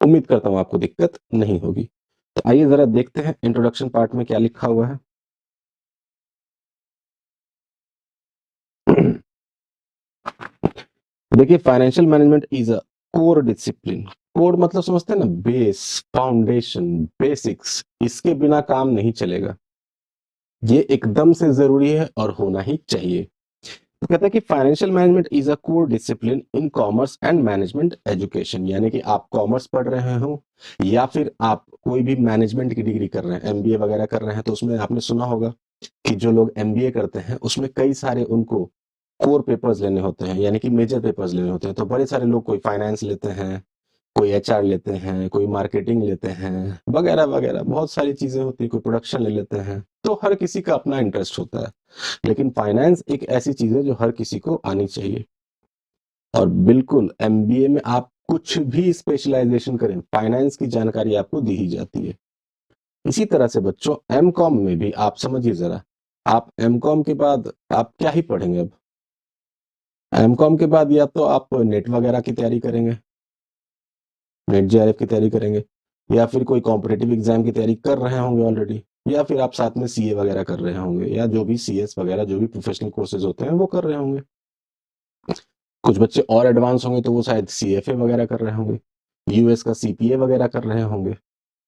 उम्मीद करता हूं आपको दिक्कत नहीं होगी। तो आइए जरा देखते हैं इंट्रोडक्शन पार्ट में क्या लिखा हुआ है। देखिए, financial management is a core discipline. Core मतलब समझते हैं ना, बेस, फाउंडेशन, बेसिक्स, इसके बिना काम नहीं चलेगा। ये एकदम से जरूरी है और होना ही चाहिए। तो कहता है कि financial management is a core discipline in commerce and management education, यानी कि आप कॉमर्स पढ़ रहे हो या फिर आप कोई भी मैनेजमेंट की डिग्री कर रहे हैं, एमबीए वगैरह कर रहे हैं, तो उसमें आपने सुना होगा कि जो लोग एमबीए करते हैं उसमें कई सारे उनको कोर पेपर्स लेने होते हैं, यानी कि मेजर पेपर्स लेने होते हैं। तो बड़े सारे लोग कोई फाइनेंस लेते हैं, कोई एचआर लेते हैं, कोई मार्केटिंग लेते हैं, वगैरह वगैरह बहुत सारी चीजें होती है, कोई प्रोडक्शन ले लेते हैं। तो हर किसी का अपना इंटरेस्ट होता है, लेकिन फाइनेंस एक ऐसी चीज है जो हर किसी को आनी चाहिए। और बिल्कुल एमबीए में आप कुछ भी स्पेशलाइजेशन करें, फाइनेंस की जानकारी आपको दी ही जाती है। इसी तरह से बच्चों एमकॉम में भी आप समझिए जरा, आप एमकॉम के बाद आप क्या ही पढ़ेंगे अब? एमकॉम के बाद या तो आप नेट वगैरह की तैयारी करेंगे, नेट जेआरएफ की तैयारी करेंगे, या फिर कोई कॉम्पिटेटिव एग्जाम की तैयारी कर रहे होंगे ऑलरेडी, या फिर आप साथ में सीए वगैरह कर रहे होंगे, या जो भी सीएस वगैरह जो भी प्रोफेशनल कोर्सेज होते हैं वो कर रहे होंगे। कुछ बच्चे और एडवांस होंगे तो वो शायद सीएफए वगैरह कर रहे होंगे, यूएस का सीपीए वगैरह कर रहे होंगे।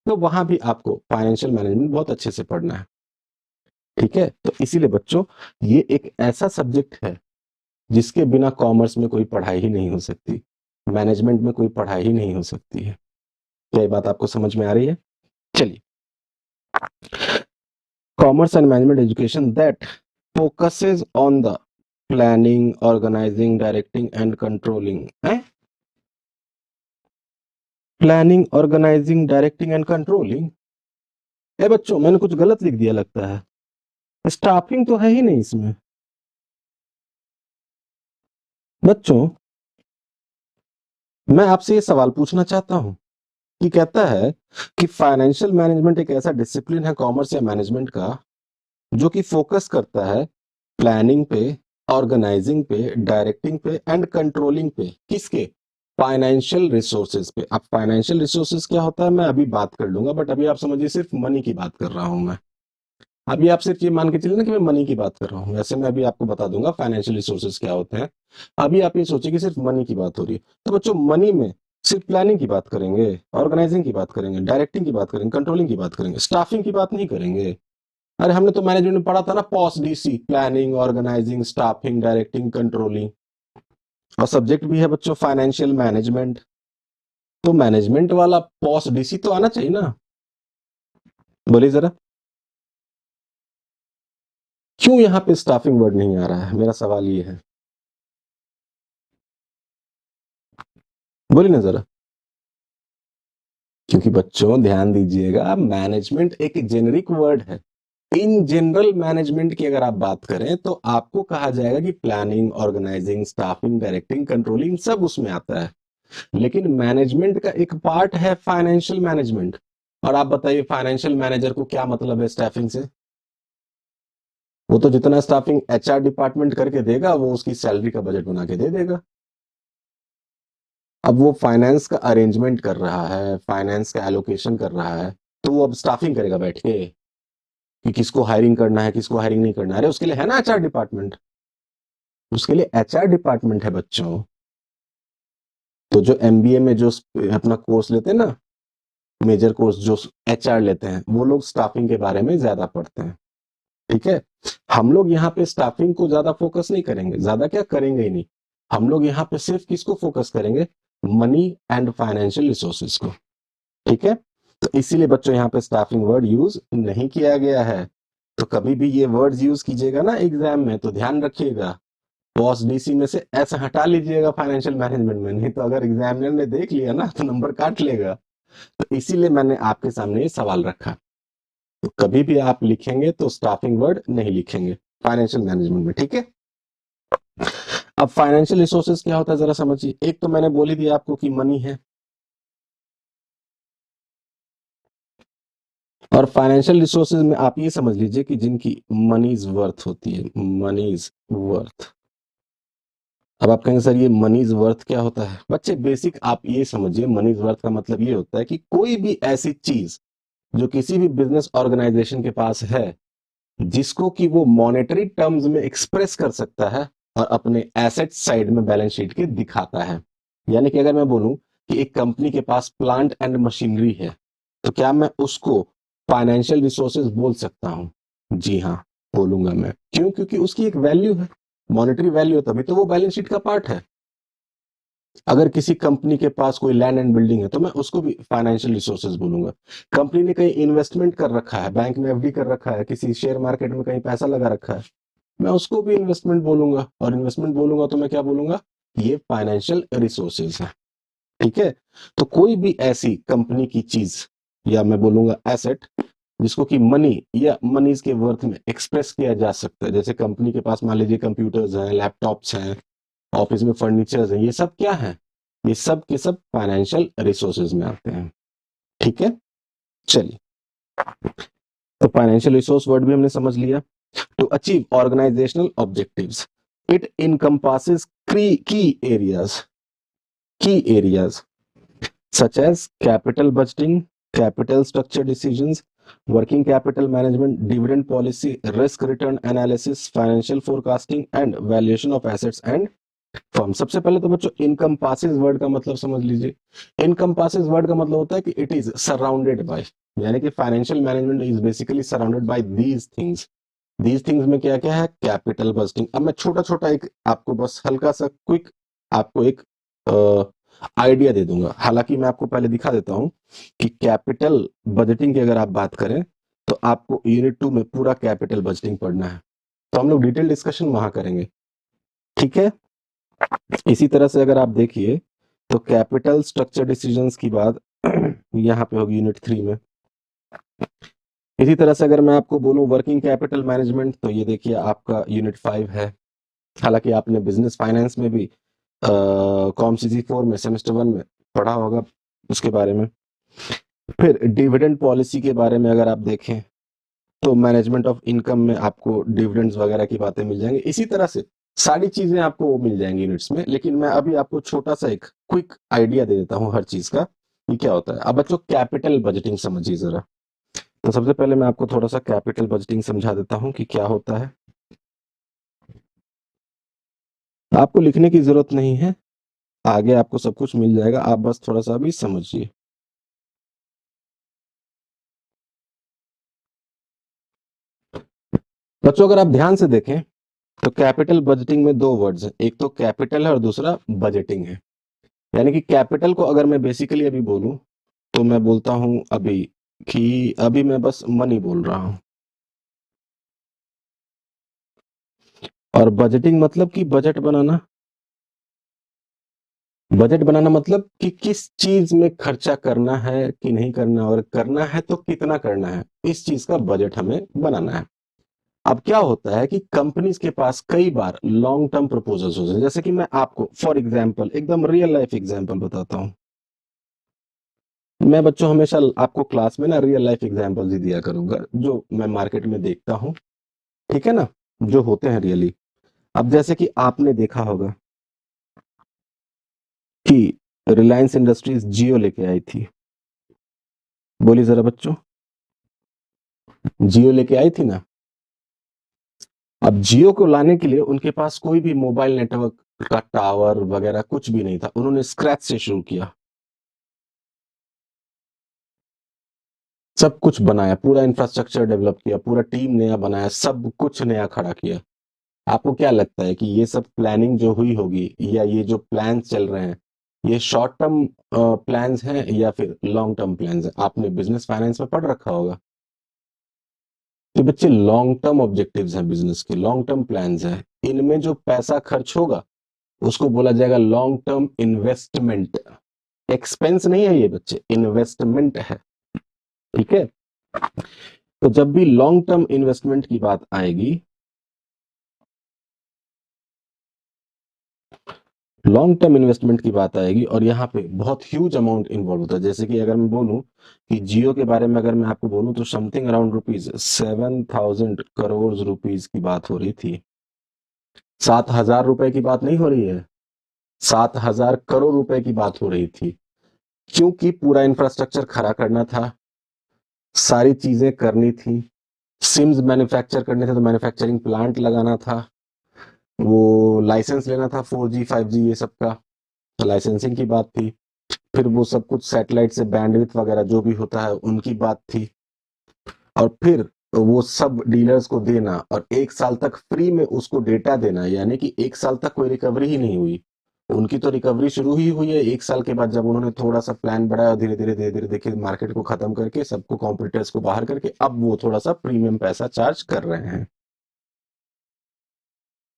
तो वहां भी आपको फाइनेंशियल मैनेजमेंट बहुत अच्छे से पढ़ना है। ठीक है, तो इसीलिए बच्चों ये एक ऐसा सब्जेक्ट है जिसके बिना कॉमर्स में कोई पढ़ाई ही नहीं हो सकती, मैनेजमेंट में कोई पढ़ाई ही नहीं हो सकती है। क्या ये बात आपको समझ में आ रही है? चलिए, commerce and management education that focuses on the planning, organizing, directing and controlling. Planning, organizing, directing and controlling. ए बच्चों, मैंने कुछ गलत लिख दिया लगता है, स्टाफिंग तो है ही नहीं इसमें। बच्चों, मैं आपसे ये सवाल पूछना चाहता हूं कि कहता है कि फाइनेंशियल मैनेजमेंट एक ऐसा डिसिप्लिन है कॉमर्स या मैनेजमेंट का जो कि फोकस करता है प्लानिंग पे, ऑर्गेनाइजिंग पे, डायरेक्टिंग पे एंड कंट्रोलिंग पे। किसके? फाइनेंशियल रिसोर्सेज पे। अब फाइनेंशियल रिसोर्सेज क्या होता है मैं अभी बात कर लूंगा, बट अभी आप समझिए सिर्फ मनी की बात कर रहा हूं मैं। अभी आप सिर्फ ये मान के चलिए ना कि मैं मनी की बात कर रहा हूँ, वैसे मैं अभी आपको बता दूंगा फाइनेंशियल रिसोर्सेज क्या होते हैं। अभी आप ये सोचिए कि सिर्फ मनी की बात हो रही है, तो बच्चों मनी में सिर्फ प्लानिंग की बात करेंगे, ऑर्गेनाइजिंग की बात करेंगे, डायरेक्टिंग की बात करेंगे, कंट्रोलिंग की बात करेंगे, स्टाफिंग की बात नहीं करेंगे। अरे हमने तो मैनेजमेंट में पढ़ा था ना, POS DC, planning, organising, staffing, directing, controlling, और सब्जेक्ट भी है बच्चों फाइनेंशियल मैनेजमेंट। तो मैनेजमेंट वाला पॉस डीसी तो आना चाहिए ना। बोलिए जरा, क्यों यहाँ पे स्टाफिंग वर्ड नहीं आ रहा है? मेरा सवाल ये है, बोलिए ना जरा। क्योंकि बच्चों ध्यान दीजिएगा, मैनेजमेंट एक जेनरिक वर्ड है। इन जनरल मैनेजमेंट की अगर आप बात करें तो आपको कहा जाएगा कि planning, organising, staffing, directing, controlling सब उसमें आता है। लेकिन मैनेजमेंट का एक पार्ट है फाइनेंशियल मैनेजमेंट। और आप बताइए फाइनेंशियल मैनेजर को क्या मतलब है स्टाफिंग से? वो तो जितना स्टाफिंग एचआर डिपार्टमेंट करके देगा वो उसकी सैलरी का बजट बना के दे देगा। अब वो फाइनेंस का अरेंजमेंट कर रहा है, फाइनेंस का एलोकेशन कर रहा है, तो वो अब स्टाफिंग करेगा बैठ के कि किसको हायरिंग करना है, किसको हायरिंग नहीं करना है? अरे उसके लिए है ना एचआर डिपार्टमेंट, उसके लिए एचआर डिपार्टमेंट है बच्चों। तो जो एमबीए में जो अपना कोर्स लेते हैं ना, मेजर कोर्स जो एचआर लेते हैं, वो लोग स्टाफिंग के बारे में ज्यादा पढ़ते हैं। ठीक है, हम लोग यहाँ पे स्टाफिंग को ज्यादा फोकस नहीं करेंगे, ज्यादा क्या करेंगे ही नहीं। हम लोग यहाँ पे सिर्फ किसको फोकस करेंगे, मनी एंड फाइनेंशियल रिसोर्सेज को। ठीक है, तो इसीलिए बच्चों यहाँ पे स्टाफिंग वर्ड यूज नहीं किया गया है। तो कभी भी ये वर्ड्स यूज कीजिएगा ना एग्जाम में तो ध्यान रखिएगा, पॉस डीसी में से ऐसा हटा लीजिएगा फाइनेंशियल मैनेजमेंट में, नहीं तो अगर एग्जामिनर ने देख लिया ना तो नंबर काट लेगा। तो इसीलिए मैंने आपके सामने ये सवाल रखा। तो कभी भी आप लिखेंगे तो स्टाफिंग वर्ड नहीं लिखेंगे फाइनेंशियल मैनेजमेंट में। ठीक है, अब फाइनेंशियल रिसोर्सेज क्या होता है जरा समझिए। एक तो मैंने बोल ही दिया आपको कि मनी है, और फाइनेंशियल रिसोर्सेज में आप ये समझ लीजिए कि जिनकी मनीज वर्थ होती है, मनीज वर्थ। अब आप कहेंगे सर ये मनीज वर्थ क्या होता है। बच्चे बेसिक आप ये समझिए, मनीज वर्थ का मतलब ये होता है कि कोई भी ऐसी चीज जो किसी भी बिजनेस ऑर्गेनाइजेशन के पास है, जिसको कि वो मॉनेटरी टर्म्स में एक्सप्रेस कर सकता है और अपने एसेट साइड में बैलेंस शीट के दिखाता है। यानी कि अगर मैं बोलूं कि एक कंपनी के पास प्लांट एंड मशीनरी है, तो क्या मैं उसको फाइनेंशियल रिसोर्सेज बोल सकता हूं। जी हाँ, बोलूंगा मैं। क्यों? क्योंकि उसकी एक वैल्यू है, मॉनेटरी वैल्यू है, तभी तो वो बैलेंस शीट का पार्ट है। अगर किसी कंपनी के पास कोई लैंड एंड बिल्डिंग है तो मैं उसको भी फाइनेंशियल रिसोर्सेज बोलूंगा। कंपनी ने कहीं इन्वेस्टमेंट कर रखा है, बैंक में एफडी कर रखा है, किसी शेयर मार्केट में कहीं पैसा लगा रखा है, मैं उसको भी इन्वेस्टमेंट बोलूंगा। और इन्वेस्टमेंट बोलूंगा तो मैं क्या बोलूंगा, ये फाइनेंशियल रिसोर्सेज है। ठीक है, तो कोई भी ऐसी कंपनी की चीज, या मैं बोलूंगा एसेट, जिसको कि मनी या मनीज के वर्थ में एक्सप्रेस किया जा सकता है। जैसे कंपनी के पास मान लीजिए कंप्यूटर्स हैं, लैपटॉप्स हैं, ऑफिस में फर्नीचर्स हैं, ये सब क्या है, ये सब के सब फाइनेंशियल रिसोर्सेज में आते हैं। ठीक है, चलिए, तो फाइनेंशियल रिसोर्स वर्ड भी हमने समझ लिया। To achieve organisational objectives, it encompasses key areas such as capital budgeting, capital structure decisions, working capital management, dividend policy, risk return analysis, financial forecasting and valuation of assets and firm. सबसे पहले तो बच्चों encompasses word का मतलब समझ लीजिए। Encompasses word का मतलब होता है कि इट इज सराउंडेड बाय, यानी कि financial management is basically surrounded by these things. These things में क्या क्या है, कैपिटल बजटिंग। अब मैं छोटा छोटा एक आपको बस हल्का सा क्विक आपको एक आइडिया दे दूंगा। हालांकि मैं आपको पहले दिखा देता हूं कि कैपिटल बजटिंग की अगर आप बात करें तो आपको यूनिट 2 में पूरा कैपिटल बजटिंग पढ़ना है, तो हम लोग डिटेल डिस्कशन वहां करेंगे। ठीक है, इसी तरह से अगर आप देखिए तो कैपिटल स्ट्रक्चर डिसीजंस की बात यहाँ पे होगी यूनिट 3 में। इसी तरह से अगर मैं आपको बोलूं वर्किंग कैपिटल मैनेजमेंट, तो ये देखिए आपका यूनिट 5 है। हालांकि आपने बिजनेस फाइनेंस में भी कॉमसीजी 4 में सेमेस्टर 1 में पढ़ा होगा उसके बारे में। फिर डिविडेंड पॉलिसी के बारे में अगर आप देखें तो मैनेजमेंट ऑफ इनकम में आपको डिविडेंड्स वगैरह की बातें मिल जाएंगी। इसी तरह से सारी चीजें आपको मिल जाएंगी यूनिट्स में, लेकिन मैं अभी आपको छोटा सा एक क्विक आइडिया दे देता हूँ हर चीज का कि क्या होता है। अब बच्चों कैपिटल बजटिंग समझिए जरा। तो सबसे पहले मैं आपको थोड़ा सा कैपिटल बजटिंग समझा देता हूँ कि क्या होता है। आपको लिखने की जरूरत नहीं है, आगे आपको सब कुछ मिल जाएगा, आप बस थोड़ा सा अभी समझिए। बच्चों अगर आप ध्यान से देखें तो कैपिटल बजटिंग में दो वर्ड्स हैं, एक तो कैपिटल है और दूसरा बजटिंग है। यानी कि कैपिटल को अगर मैं बेसिकली अभी बोलूं तो मैं बोलता हूं अभी कि अभी मैं बस मनी बोल रहा हूं, और बजटिंग मतलब कि बजट बनाना। बजट बनाना मतलब कि किस चीज में खर्चा करना है कि नहीं करना, और करना है तो कितना करना है, इस चीज का बजट हमें बनाना है। अब क्या होता है कि कंपनीज के पास कई बार लॉन्ग टर्म प्रपोजल्स होते हैं। जैसे कि मैं आपको फॉर एग्जांपल एकदम रियल लाइफ एग्जांपल बताता हूं। मैं बच्चों हमेशा आपको क्लास में ना रियल लाइफ एग्जांपल्स ही दिया करूंगा जो मैं मार्केट में देखता हूं। ठीक है ना, जो होते हैं रियली। अब जैसे कि आपने देखा होगा कि रिलायंस इंडस्ट्रीज जियो लेके आई थी। बोली जरा बच्चों, जियो लेके आई थी ना। अब जियो को लाने के लिए उनके पास कोई भी मोबाइल नेटवर्क का टावर वगैरह कुछ भी नहीं था, उन्होंने स्क्रैच से शुरू किया। सब कुछ बनाया, पूरा इंफ्रास्ट्रक्चर डेवलप किया, पूरा टीम नया बनाया, सब कुछ नया खड़ा किया। आपको क्या लगता है कि ये सब प्लानिंग जो हुई होगी या ये जो प्लान्स चल रहे हैं, ये शॉर्ट टर्म प्लान्स हैं या फिर लॉन्ग टर्म प्लान्स हैं? आपने बिजनेस फाइनेंस में पढ़ रखा होगा कि बच्चे लॉन्ग टर्म ऑब्जेक्टिव्स हैं, बिजनेस के लॉन्ग टर्म प्लान्स हैं। इनमें जो पैसा खर्च होगा उसको बोला जाएगा लॉन्ग टर्म इन्वेस्टमेंट। एक्सपेंस नहीं है ये बच्चे, इन्वेस्टमेंट है। ठीक है, तो जब भी लॉन्ग टर्म इन्वेस्टमेंट की बात आएगी, लॉन्ग टर्म इन्वेस्टमेंट की बात आएगी और यहाँ पे बहुत ह्यूज अमाउंट इन्वॉल्व होता है। जैसे कि अगर मैं बोलूं कि जियो के बारे में अगर मैं आपको बोलूं तो something around rupees 7,000 crore rupees की बात हो रही थी। 7,000 रुपए की बात नहीं हो रही है, 7,000 करोड़ रुपए की बात हो रही थी। क्योंकि पूरा इंफ्रास्ट्रक्चर खड़ा करना था, सारी चीजें करनी थी, सिम्स मैन्युफैक्चर करने थे तो मैन्युफैक्चरिंग प्लांट लगाना था, वो लाइसेंस लेना था 4G 5G ये सब का, तो लाइसेंसिंग की बात थी। फिर वो सब कुछ सैटेलाइट से बैंडविड्थ वगैरह जो भी होता है उनकी बात थी, और फिर वो सब डीलर्स को देना और 1 साल तक फ्री में उसको डेटा देना, यानी कि 1 साल तक कोई रिकवरी ही नहीं हुई। उनकी तो रिकवरी शुरू ही हुई है 1 साल के बाद, जब उन्होंने थोड़ा सा प्लान बढ़ाया, धीरे धीरे देखिए मार्केट को खत्म करके, सबको कॉम्पिटिटर्स को बाहर करके, अब वो थोड़ा सा प्रीमियम पैसा चार्ज कर रहे हैं।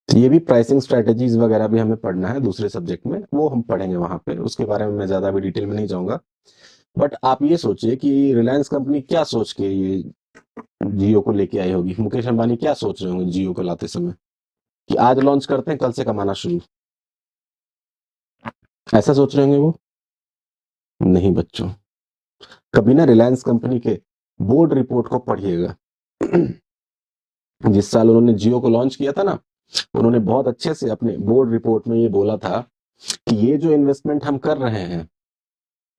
तो ये भी प्राइसिंग स्ट्रेटेजीज वगैरह भी हमें पढ़ना है दूसरे सब्जेक्ट में, वो हम पढ़ेंगे वहां पे, उसके बारे में मैं ज्यादा भी डिटेल में नहीं जाऊंगा। बट आप ये सोचिए कि रिलायंस कंपनी क्या सोच के ये जियो को लेके आई होगी, मुकेश अंबानी क्या सोच रहे होंगे जियो को लाते समय, कि आज लॉन्च करते हैं कल से कमाना शुरू, ऐसा सोच रहे होंगे वो? नहीं बच्चों, कभी ना रिलायंस कंपनी के बोर्ड रिपोर्ट को पढ़िएगा। जिस साल उन्होंने जियो को लॉन्च किया था ना, उन्होंने बहुत अच्छे से अपने बोर्ड रिपोर्ट में ये बोला था कि ये जो इन्वेस्टमेंट हम कर रहे हैं,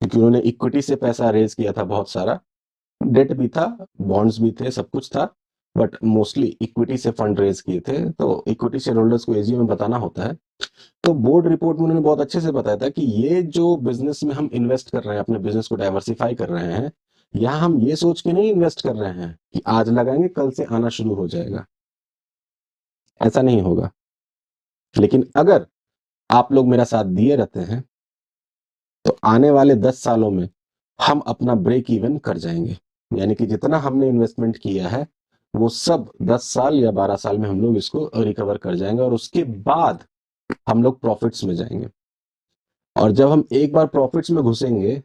क्योंकि उन्होंने इक्विटी से पैसा रेज किया था बहुत सारा, डेट भी था, बॉन्ड्स भी थे, सब कुछ था, बट मोस्टली इक्विटी से फंड रेज किए थे, तो इक्विटी शेयर होल्डर्स को एजीएम में बताना होता है। तो बोर्ड रिपोर्ट में उन्होंने बहुत अच्छे से बताया था कि ये जो बिजनेस में हम इन्वेस्ट कर रहे हैं, अपने बिजनेस को डाइवर्सिफाई कर रहे हैं, यहाँ हम ये सोच के नहीं इन्वेस्ट कर रहे हैं कि आज लगाएंगे कल से आना शुरू हो जाएगा, ऐसा नहीं होगा। लेकिन अगर आप लोग मेरा साथ दिए रहते हैं तो आने वाले 10 सालों में हम अपना ब्रेक इवन कर जाएंगे, यानी कि जितना हमने इन्वेस्टमेंट किया है वो सब 10 साल या 12 साल में हम लोग इसको रिकवर कर जाएंगे, और उसके बाद हम लोग प्रॉफिट्स में जाएंगे। और जब हम एक बार प्रॉफिट्स में घुसेंगे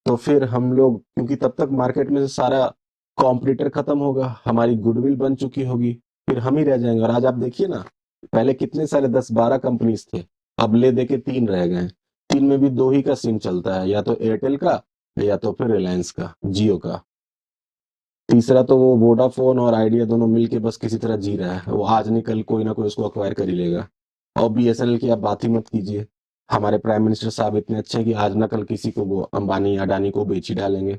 तो फिर हम लोग, क्योंकि तब तक मार्केट में से सारा कॉम्पिटिटर खत्म होगा, हमारी गुडविल बन चुकी होगी, फिर हम ही रह जाएंगे। और आज आप देखिए ना, पहले कितने सारे 10-12 कंपनीज थे, अब ले दे के 3 रह गए हैं। 3 में भी 2 ही का सिम चलता है, या तो एयरटेल का या तो फिर रिलायंस का, जियो का। तीसरा तो वो वोडाफोन और आइडिया दोनों मिलके बस किसी तरह जी रहा है, वो आज नहीं कल कोई ना कोई उसको अक्वायर कर ही लेगा। और बीएसएनएल की आप बात ही मत कीजिए, हमारे प्राइम मिनिस्टर साहब इतने अच्छे हैं कि आज ना कल किसी को वो अंबानी अडानी को बेच ही डालेंगे।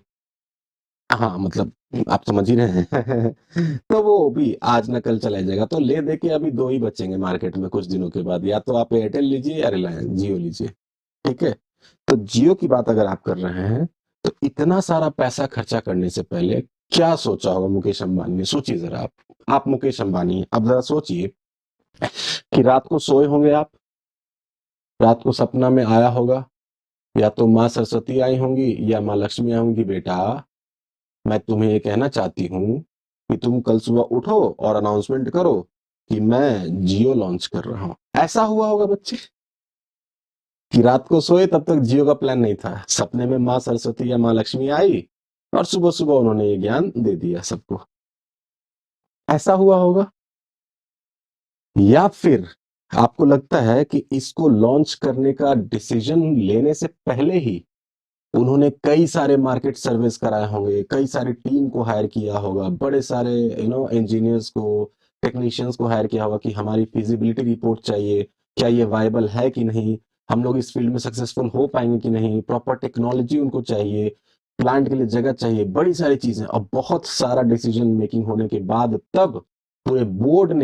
हाँ मतलब आप समझ ही रहे हैं। तो वो भी आज ना कल चला जाएगा, तो ले दे के अभी 2 ही बचेंगे मार्केट में कुछ दिनों के बाद, या तो आप एयरटेल लीजिए या रिलायंस जियो लीजिए। ठीक है, तो जियो की बात अगर आप कर रहे हैं, तो इतना सारा पैसा खर्चा करने से पहले क्या सोचा होगा मुकेश अंबानी ने? सोचिए जरा आप मुकेश अंबानी हैं, अब जरा सोचिए कि रात को सोए होंगे आप, रात को सपना में आया होगा, या तो माँ सरस्वती आई होंगी या माँ लक्ष्मी आई होंगी, बेटा मैं तुम्हें ये कहना चाहती हूँ कि तुम कल सुबह उठो और अनाउंसमेंट करो कि मैं जियो लॉन्च कर रहा हूं। ऐसा हुआ होगा बच्चे कि रात को सोए तब तक जियो का प्लान नहीं था, सपने में माँ सरस्वती या माँ लक्ष्मी आई और सुबह सुबह उन्होंने ये ज्ञान दे दिया सबको। ऐसा हुआ होगा, या फिर आपको लगता है कि इसको लॉन्च करने का डिसीजन लेने से पहले ही उन्होंने कई सारे मार्केट सर्वेस कराए होंगे, कई सारी टीम को हायर किया होगा, बड़े सारे इंजीनियर्स को, टेक्नीशियंस को हायर किया होगा कि हमारी फिजिबिलिटी रिपोर्ट चाहिए, क्या ये वायबल है कि नहीं, हम लोग इस फील्ड में सक्सेसफुल हो पाएंगे कि नहीं, प्रॉपर टेक्नोलॉजी उनको चाहिए, प्लांट के लिए जगह चाहिए, बड़ी सारी चीजें, और बहुत सारा डिसीजन मेकिंग होने के बाद तब पूरे बोर्ड ऑफ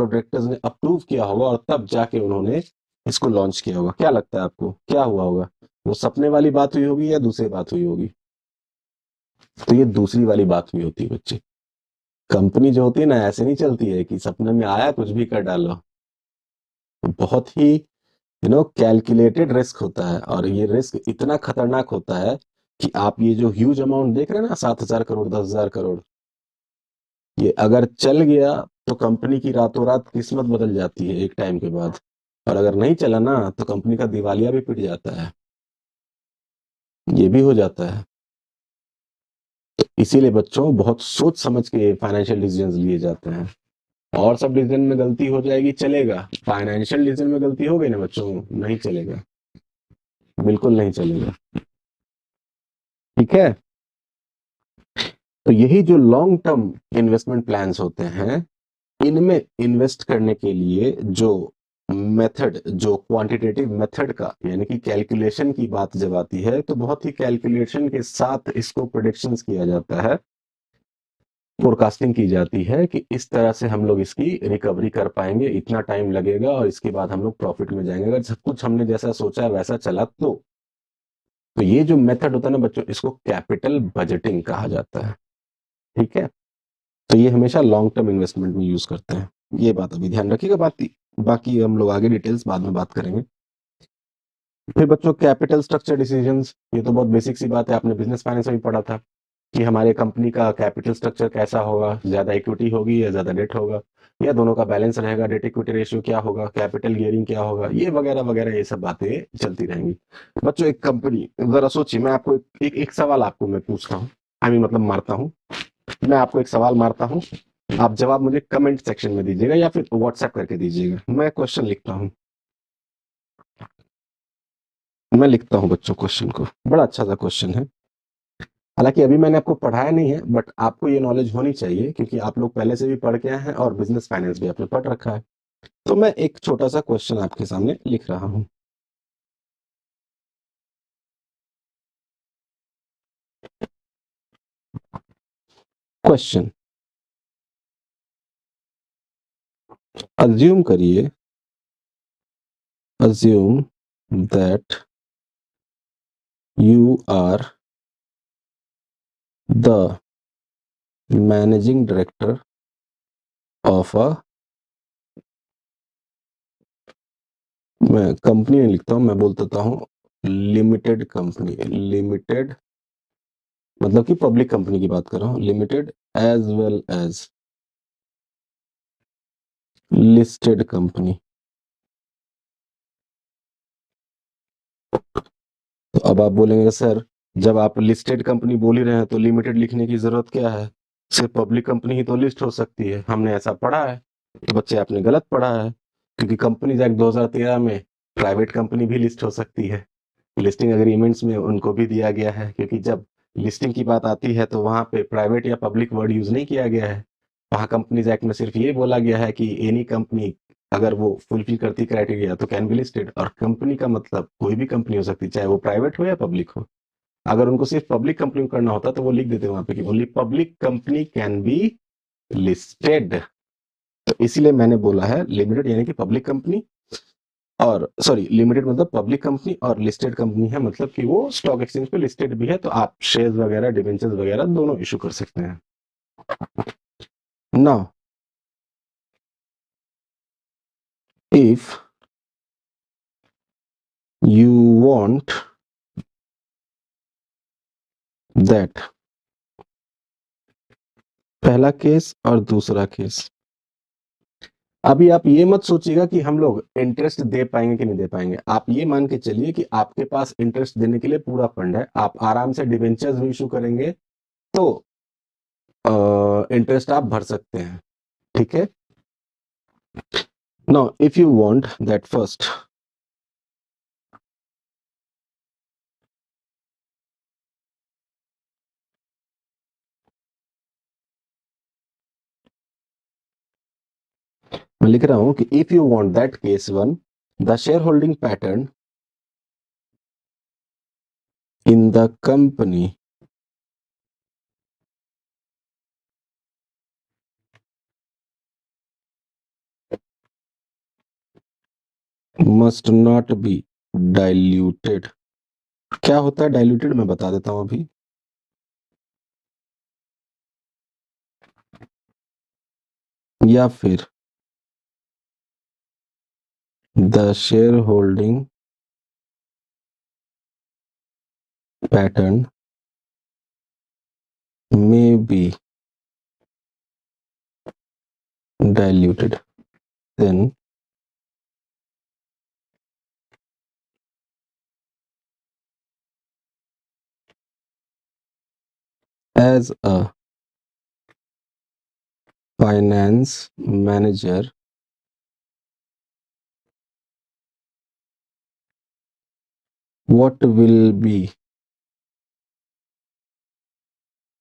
डायरेक्टर्स ने अप्रूव किया होगा, और तब जाके उन्होंने इसको लॉन्च किया होगा। क्या लगता है आपको क्या हुआ होगा? वो सपने वाली बात हुई होगी या दूसरी बात हुई होगी? तो ये दूसरी वाली बात भी होती है बच्चे। कंपनी जो होती है ना, ऐसे नहीं चलती है कि सपने में आया कुछ भी कर डालो। बहुत ही कैलकुलेटेड रिस्क होता है, और ये रिस्क इतना खतरनाक होता है कि आप ये जो ह्यूज अमाउंट देख रहे हैं ना, 7,000 करोड़, 10,000 करोड़, ये अगर चल गया तो कंपनी की रातों रात किस्मत बदल जाती है एक टाइम के बाद। और अगर नहीं चला ना तो कंपनी का दिवालिया भी पिट जाता है, ये भी हो जाता है। तो इसीलिए बच्चों बहुत सोच समझ के फाइनेंशियल डिसीजंस लिए जाते हैं। और सब डिसीजन में गलती हो जाएगी चलेगा, फाइनेंशियल डिसीजन में गलती हो गई ना बच्चों, नहीं चलेगा, बिल्कुल नहीं चलेगा। ठीक है। तो यही जो लॉन्ग टर्म इन्वेस्टमेंट प्लान्स होते हैं, इनमें इन्वेस्ट करने के लिए जो मेथड, जो क्वांटिटेटिव मेथड का यानी कि कैलकुलेशन की बात जब आती है, तो बहुत ही कैलकुलेशन के साथ इसको प्रेडिक्शंस किया जाता है, फोरकास्टिंग की जाती है कि इस तरह से हम लोग इसकी रिकवरी कर पाएंगे, इतना टाइम लगेगा और इसके बाद हम लोग प्रॉफिट में जाएंगे अगर सब कुछ हमने जैसा सोचा है वैसा चला तो ये जो मेथड होता है ना बच्चों, इसको कैपिटल बजटिंग कहा जाता है। ठीक है। तो ये हमेशा लॉन्ग टर्म इन्वेस्टमेंट में यूज करते हैं, ये बात अभी ध्यान रखिएगा। बाकी हम लोग आगे डिटेल्स बाद में बात करेंगे। फिर बच्चों कैपिटल स्ट्रक्चर डिसीजंस, ये तो बहुत बेसिक सी बात है, आपने बिजनेस फाइनेंस में भी पढ़ा था कि हमारे कंपनी का कैपिटल स्ट्रक्चर कैसा होगा, ज्यादा इक्विटी होगी या ज्यादा डेट होगा, या दोनों का बैलेंस रहेगा, डेट इक्विटी रेशियो क्या होगा, कैपिटल गियरिंग क्या होगा, ये वगैरह वगैरह ये सब बातें चलती रहेंगी। बच्चों एक कंपनी, जरा सोचिए, मैं आपको एक सवाल आपको मैं पूछता हूँ, मतलब मारता हूँ, मैं आपको एक सवाल मारता हूँ, आप जवाब मुझे कमेंट सेक्शन में दीजिएगा या फिर व्हाट्सएप करके दीजिएगा। मैं क्वेश्चन लिखता हूँ, मैं लिखता हूँ बच्चों क्वेश्चन को, बड़ा अच्छा सा क्वेश्चन है। हालांकि अभी मैंने आपको पढ़ाया नहीं है, बट आपको ये नॉलेज होनी चाहिए क्योंकि आप लोग पहले से भी पढ़ के आए हैं और बिजनेस फाइनेंस भी आपने पढ़ रखा है। तो मैं एक छोटा सा क्वेश्चन आपके सामने लिख रहा हूँ। क्वेश्चन, अज्यूम करिए, assume that you are the managing director of a, मैं कंपनी नहीं लिखता हूँ, मैं बोल देता हूँ लिमिटेड कंपनी, लिमिटेड मतलब कि पब्लिक कंपनी की बात कर रहा हूँ, limited as well as listed company. तो अब आप बोलेंगे सर, जब आप लिस्टेड कंपनी बोल ही रहे हैं तो लिमिटेड लिखने की जरूरत क्या है, सिर्फ पब्लिक कंपनी ही तो लिस्ट हो सकती है, हमने ऐसा पढ़ा है। तो बच्चे आपने गलत पढ़ा है, क्योंकि कंपनीज एक्ट 2013 में प्राइवेट कंपनी भी लिस्ट हो सकती है, लिस्टिंग एग्रीमेंट्स में उनको भी दिया गया है, क्योंकि जब लिस्टिंग की बात आती है तो वहां पे प्राइवेट या पब्लिक वर्ड यूज नहीं किया गया है। वहां कंपनीज एक्ट में सिर्फ ये बोला गया है कि एनी कंपनी अगर वो फुलफिल करती क्राइटेरिया तो कैन बी लिस्टेड, और कंपनी का मतलब कोई भी कंपनी हो सकती है, चाहे वो प्राइवेट हो या पब्लिक हो। अगर उनको सिर्फ पब्लिक कंपनी करना होता तो वो लिख देते वहां पे कि only public company can be listed. तो इसीलिए मैंने बोला है लिमिटेड यानी कि पब्लिक कंपनी, और सॉरी लिमिटेड मतलब पब्लिक कंपनी, और लिस्टेड कंपनी है मतलब कि वो स्टॉक एक्सचेंज पे लिस्टेड भी है, तो आप शेयर्स वगैरह डिवेंचर्स वगैरह दोनों इशू कर सकते हैं। Now if you want that, पहला केस और दूसरा केस, अभी आप ये मत सोचिएगा कि हम लोग इंटरेस्ट दे पाएंगे कि नहीं दे पाएंगे, आप ये मान के चलिए कि आपके पास इंटरेस्ट देने के लिए पूरा फंड है, आप आराम से डिवेंचर्स भी इशू करेंगे तो इंटरेस्ट आप भर सकते हैं। ठीक है। Now if you want that first, मैं लिख रहा हूं कि if you want that case one, the share holding pattern in the company must not be diluted. क्या होता है डाइल्यूटेड, मैं बता देता हूं अभी। या फिर the share holding pattern may be diluted, then as a finance manager, what will be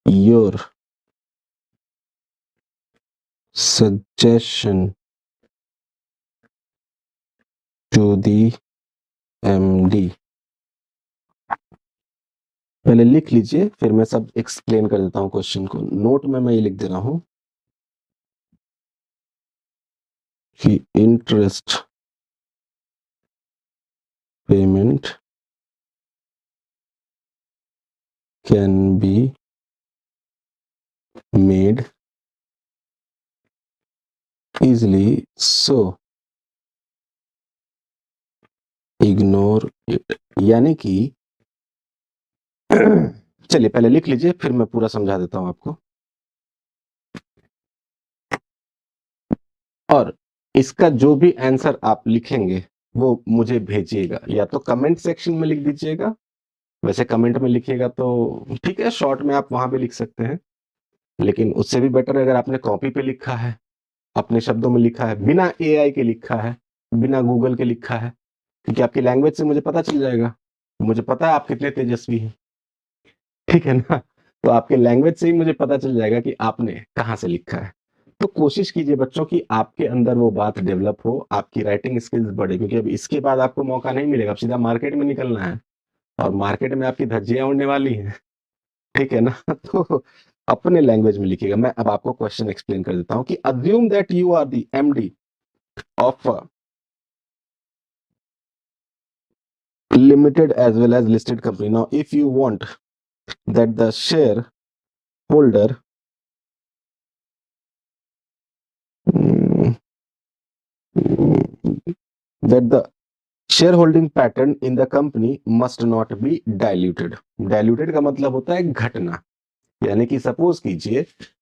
your suggestion to the MD? पहले लिख लीजिए, फिर मैं सब एक्सप्लेन कर देता हूं क्वेश्चन को। नोट में मैं ये लिख दे रहा हूं कि interest payment can be made easily, so ignore it। यानी कि चलिए पहले लिख लीजिए, फिर मैं पूरा समझा देता हूं आपको। और इसका जो भी आंसर आप लिखेंगे वो मुझे भेजिएगा, या तो कमेंट सेक्शन में लिख दीजिएगा। वैसे कमेंट में लिखिएगा तो ठीक है, शॉर्ट में आप वहां भी लिख सकते हैं, लेकिन उससे भी बेटर अगर आपने कॉपी पे लिखा है, अपने शब्दों में लिखा है, बिना एआई के लिखा है, बिना गूगल के लिखा है, क्योंकि आपकी लैंग्वेज से मुझे पता चल जाएगा, मुझे पता है आप कितने तेजस्वी हैं, ठीक है ना। तो आपके लैंग्वेज से ही मुझे पता चल जाएगा कि आपने कहाँ से लिखा है। तो कोशिश कीजिए बच्चों की आपके अंदर वो बात डेवलप हो, आपकी राइटिंग स्किल्स बढ़े, क्योंकि अब इसके बाद आपको मौका नहीं मिलेगा, अब सीधा मार्केट में निकलना है, और मार्केट में आपकी धज्जियां उड़ने वाली हैं, ठीक है ना। तो अपने लैंग्वेज में लिखिएगा। मैं अब आपको क्वेश्चन एक्सप्लेन कर देता हूं कि assume that you are the MD of limited as well as listed company. Now if you want that the shareholder that the shareholding pattern in the company must not be diluted। diluted का मतलब होता है घटना। यानी कि suppose कीजिए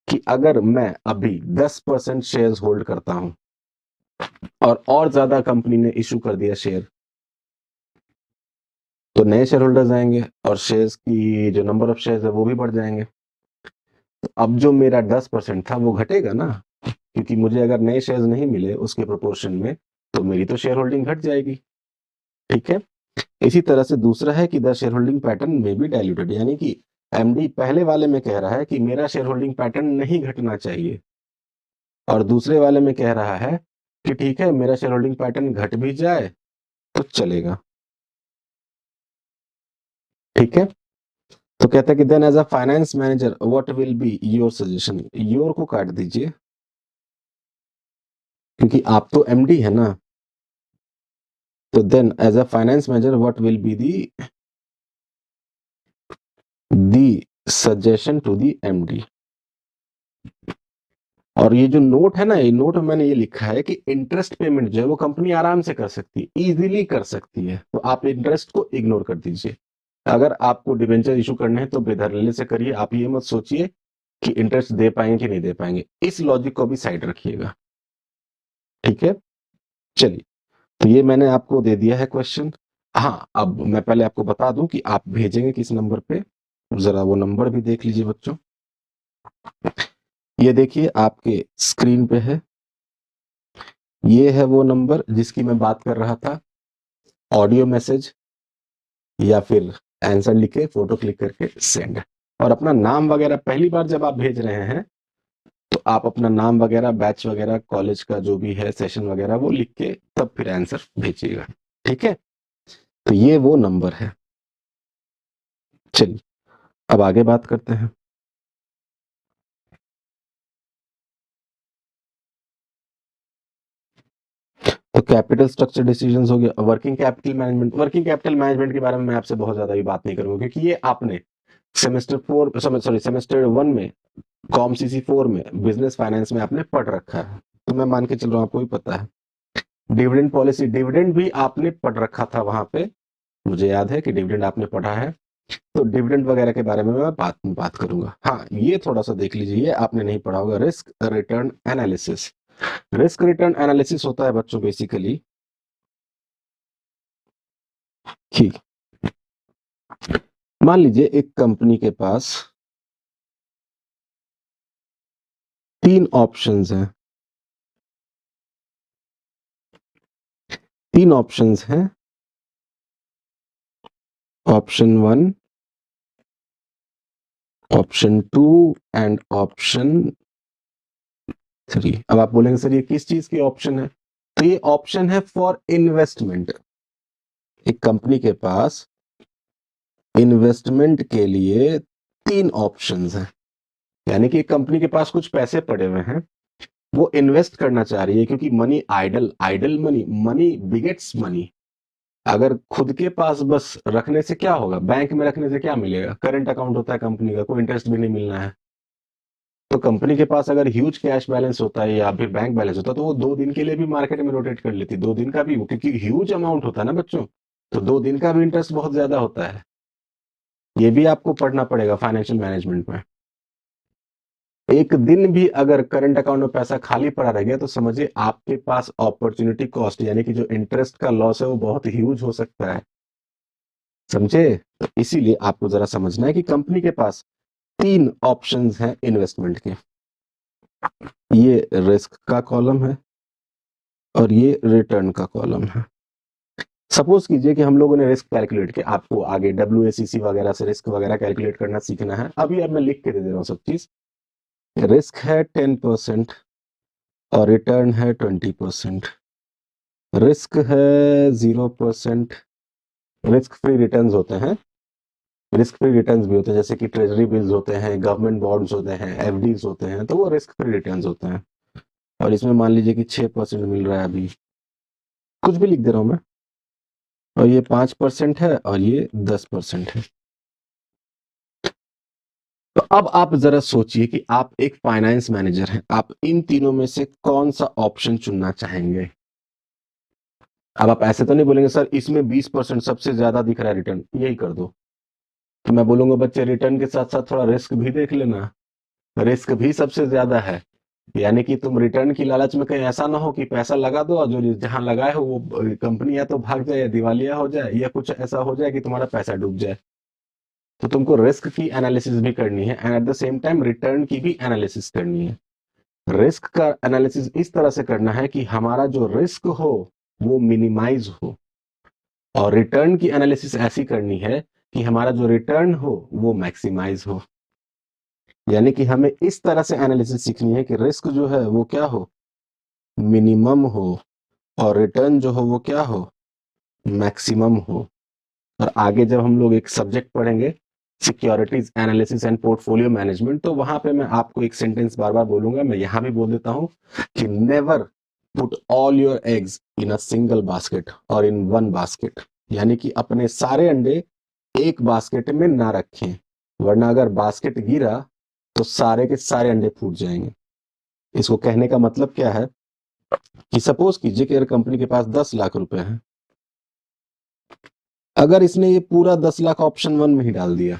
कि अगर मैं अभी 10% शेयर्स होल्ड करता हूं और ज्यादा कंपनी ने इशू कर दिया शेयर, तो नए शेयर होल्डर्स आएंगे और शेयर्स की जो नंबर ऑफ शेयर्स है वो भी बढ़ जाएंगे। तो अब जो मेरा 10% था वो घटेगा ना, क्योंकि मुझे अगर नए शेयर्स नहीं मिले उसके प्रोपोर्शन में, तो मेरी तो शेयर होल्डिंग घट जाएगी, ठीक है। इसी तरह से दूसरा है कि द शेयर होल्डिंग पैटर्न में बी डाइल्यूटेड, यानी कि एमडी पहले वाले में कह रहा है कि मेरा शेयर होल्डिंग पैटर्न नहीं घटना चाहिए, और दूसरे वाले में कह रहा है कि ठीक है मेरा शेयर होल्डिंग पैटर्न घट भी जाए तो चलेगा, ठीक है। तो कहता है कि then as a finance manager what will be your suggestion. Your को काट दीजिए, क्योंकि आप तो एमडी है ना। तो then as a finance manager what will be the suggestion to the MD. और ये जो नोट है ना, ये नोट में मैंने ये लिखा है कि इंटरेस्ट पेमेंट जो है वो कंपनी आराम से कर सकती है, इजीली कर सकती है, तो आप इंटरेस्ट को इग्नोर कर दीजिए। अगर आपको डिबेंचर इशू करने हैं तो बेधड़ल्ले से करिए, आप ये मत सोचिए कि इंटरेस्ट दे पाएंगे कि नहीं दे पाएंगे, इस लॉजिक को भी साइड रखिएगा, ठीक है। चलिए, तो ये मैंने आपको दे दिया है क्वेश्चन। हाँ, अब मैं पहले आपको बता दूं कि आप भेजेंगे किस नंबर पे, जरा वो नंबर भी देख लीजिए बच्चों। ये देखिए आपके स्क्रीन पे है, ये है वो नंबर जिसकी मैं बात कर रहा था। ऑडियो मैसेज या फिर आंसर लिखे, फोटो क्लिक करके सेंड, और अपना नाम वगैरह पहली बार जब आप भेज रहे हैं तो आप अपना नाम वगैरह, बैच वगैरह, कॉलेज का जो भी है सेशन वगैरह वो लिख के तब फिर आंसर भेजिएगा, ठीक है। तो ये वो नंबर है। चलिए अब आगे बात करते हैं। तो कैपिटल स्ट्रक्चर डिसीजंस हो गया, working capital management. Working capital management के बारे में मैं आपसे बहुत ज्यादा भी बात नहीं करूंगा, क्योंकि ये आपने सेमेस्टर 1 में, कॉम सीसी 4 में, बिजनेस फाइनेंस में आपने पढ़ रखा है, तो मैं मान के चल रहा हूँ आपको भी पता है। डिविडेंड पॉलिसी, डिविडेंड भी आपने पढ़ रखा था वहां पे, मुझे याद है कि डिविडेंड आपने पढ़ा है। तो डिविडेंड वगैरह के बारे में मैं बात करूंगा। हाँ, ये थोड़ा सा देख लीजिए, ये आपने नहीं पढ़ा होगा, risk return analysis. Risk return analysis होता है बच्चों बेसिकली कि मान लीजिए एक कंपनी के पास 3 ऑप्शंस हैं, 3 ऑप्शंस हैं। Option 1, option 2 and option 3। अब आप बोलेंगे सर ये किस चीज की ऑप्शन है? तो ये ऑप्शन है फॉर इन्वेस्टमेंट। एक कंपनी के पास इन्वेस्टमेंट के लिए 3 ऑप्शंस हैं। यानी कि एक कंपनी के पास कुछ पैसे पड़े हुए हैं, वो इन्वेस्ट करना चाह रही है, क्योंकि money idle, idle money, money begets money. अगर खुद के पास बस रखने से क्या होगा, बैंक में रखने से क्या मिलेगा? करंट अकाउंट होता है कंपनी का, कोई इंटरेस्ट भी नहीं मिलना है। तो कंपनी के पास अगर ह्यूज कैश बैलेंस होता है या फिर बैंक बैलेंस होता है, तो वो 2 दिन के लिए भी मार्केट में रोटेट कर लेती, 2 दिन का भी, क्योंकि ह्यूज अमाउंट होता है ना बच्चों, तो 2 दिन का भी इंटरेस्ट बहुत ज्यादा होता है। ये भी आपको पढ़ना पड़ेगा फाइनेंशियल मैनेजमेंट में। एक दिन भी अगर करंट अकाउंट में पैसा खाली पड़ा रह गया, तो समझिए आपके पास अपॉर्चुनिटी कॉस्ट, यानी कि जो इंटरेस्ट का लॉस है, वो बहुत ह्यूज हो सकता है। समझे? तो इसीलिए आपको जरा समझना है कि कंपनी के पास 3 ऑप्शंस हैं इन्वेस्टमेंट के। ये रिस्क का कॉलम है और ये रिटर्न का कॉलम है। सपोज कीजिए कि हम लोगों ने रिस्क कैलकुलेट किया, आपको आगे WACC वगैरह से रिस्क वगैरह कैलकुलेट करना सीखना है। अभी अब मैं लिख के दे दे रहा हूँ सब चीज। रिस्क है 10% और रिटर्न है 20%। रिस्क है 0%। रिस्क फ्री रिटर्न्स होते हैं, रिस्क फ्री रिटर्न्स भी होते हैं, जैसे कि ट्रेजरी बिल्स होते हैं, गवर्नमेंट बॉन्ड्स होते हैं, FDs होते हैं, तो वो रिस्क फ्री रिटर्न्स होते हैं। और इसमें मान लीजिए कि 6% मिल रहा है, अभी कुछ भी लिख दे रहा हूं मैं। और ये 5% है और ये 10% है। तो अब आप जरा सोचिए कि आप एक फाइनेंस मैनेजर हैं, आप इन तीनों में से कौन सा ऑप्शन चुनना चाहेंगे? अब आप ऐसे तो नहीं बोलेंगे सर इसमें 20% सबसे ज्यादा दिख रहा है रिटर्न, यही कर दो। तो मैं बोलूंगा बच्चे रिटर्न के साथ साथ थोड़ा रिस्क भी देख लेना, रिस्क भी सबसे ज्यादा है। यानी कि तुम रिटर्न की लालच में कहीं ऐसा ना हो कि पैसा लगा दो और जो जहां लगाए हो वो कंपनी या तो भाग जाए या दिवालिया हो जाए या कुछ ऐसा हो जाए कि तुम्हारा पैसा डूब जाए। तो तुमको रिस्क की एनालिसिस भी करनी है and eight the same time return की भी एनालिसिस करनी है। रिस्क का एनालिसिस इस तरह से करना है कि हमारा जो रिस्क हो वो मिनिमाइज हो, और रिटर्न की एनालिसिस ऐसी करनी है कि हमारा जो रिटर्न हो वो मैक्सिमाइज हो। यानी कि हमें इस तरह से एनालिसिस सीखनी है कि रिस्क जो है वो क्या हो, मिनिमम हो, और रिटर्न जो हो वो क्या हो, मैक्सिमम हो। और आगे जब हम लोग एक सब्जेक्ट पढ़ेंगे, securities analysis and portfolio management, तो वहां पे मैं आपको एक सेंटेंस बार बार बोलूंगा, मैं यहां भी बोल देता हूं कि never put all your eggs in a single basket और इन वन बास्केट। यानी कि अपने सारे अंडे एक बास्केट में ना रखें, वरना अगर बास्केट गिरा तो सारे के सारे अंडे फूट जाएंगे। इसको कहने का मतलब क्या है कि सपोज कीजिए कि अगर कंपनी के पास 10 लाख रुपए हैं, अगर इसने ये पूरा 10 लाख ऑप्शन 1 में ही डाल दिया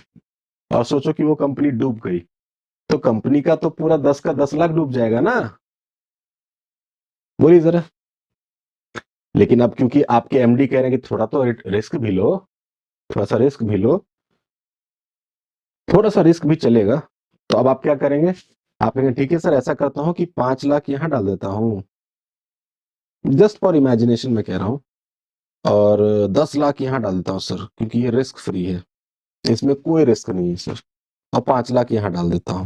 और सोचो कि वो कंपनी डूब गई, तो कंपनी का तो पूरा 10 का 10 लाख डूब जाएगा ना। बोलिए जरा। लेकिन अब क्योंकि आपके MD कह रहे हैं कि थोड़ा तो रिस्क भी लो, थोड़ा सा रिस्क भी लो, थोड़ा सा रिस्क भी चलेगा, तो अब आप क्या करेंगे? आप कहेंगे ठीक है सर, ऐसा करता हूं कि 5 लाख यहां डाल देता हूं, जस्ट फॉर इमेजिनेशन में कह रहा हूं, और 10 लाख यहां डाल देता हूं सर, क्योंकि ये रिस्क फ्री है, इसमें कोई रिस्क नहीं है सर, और 5 लाख यहां डाल देता हूं।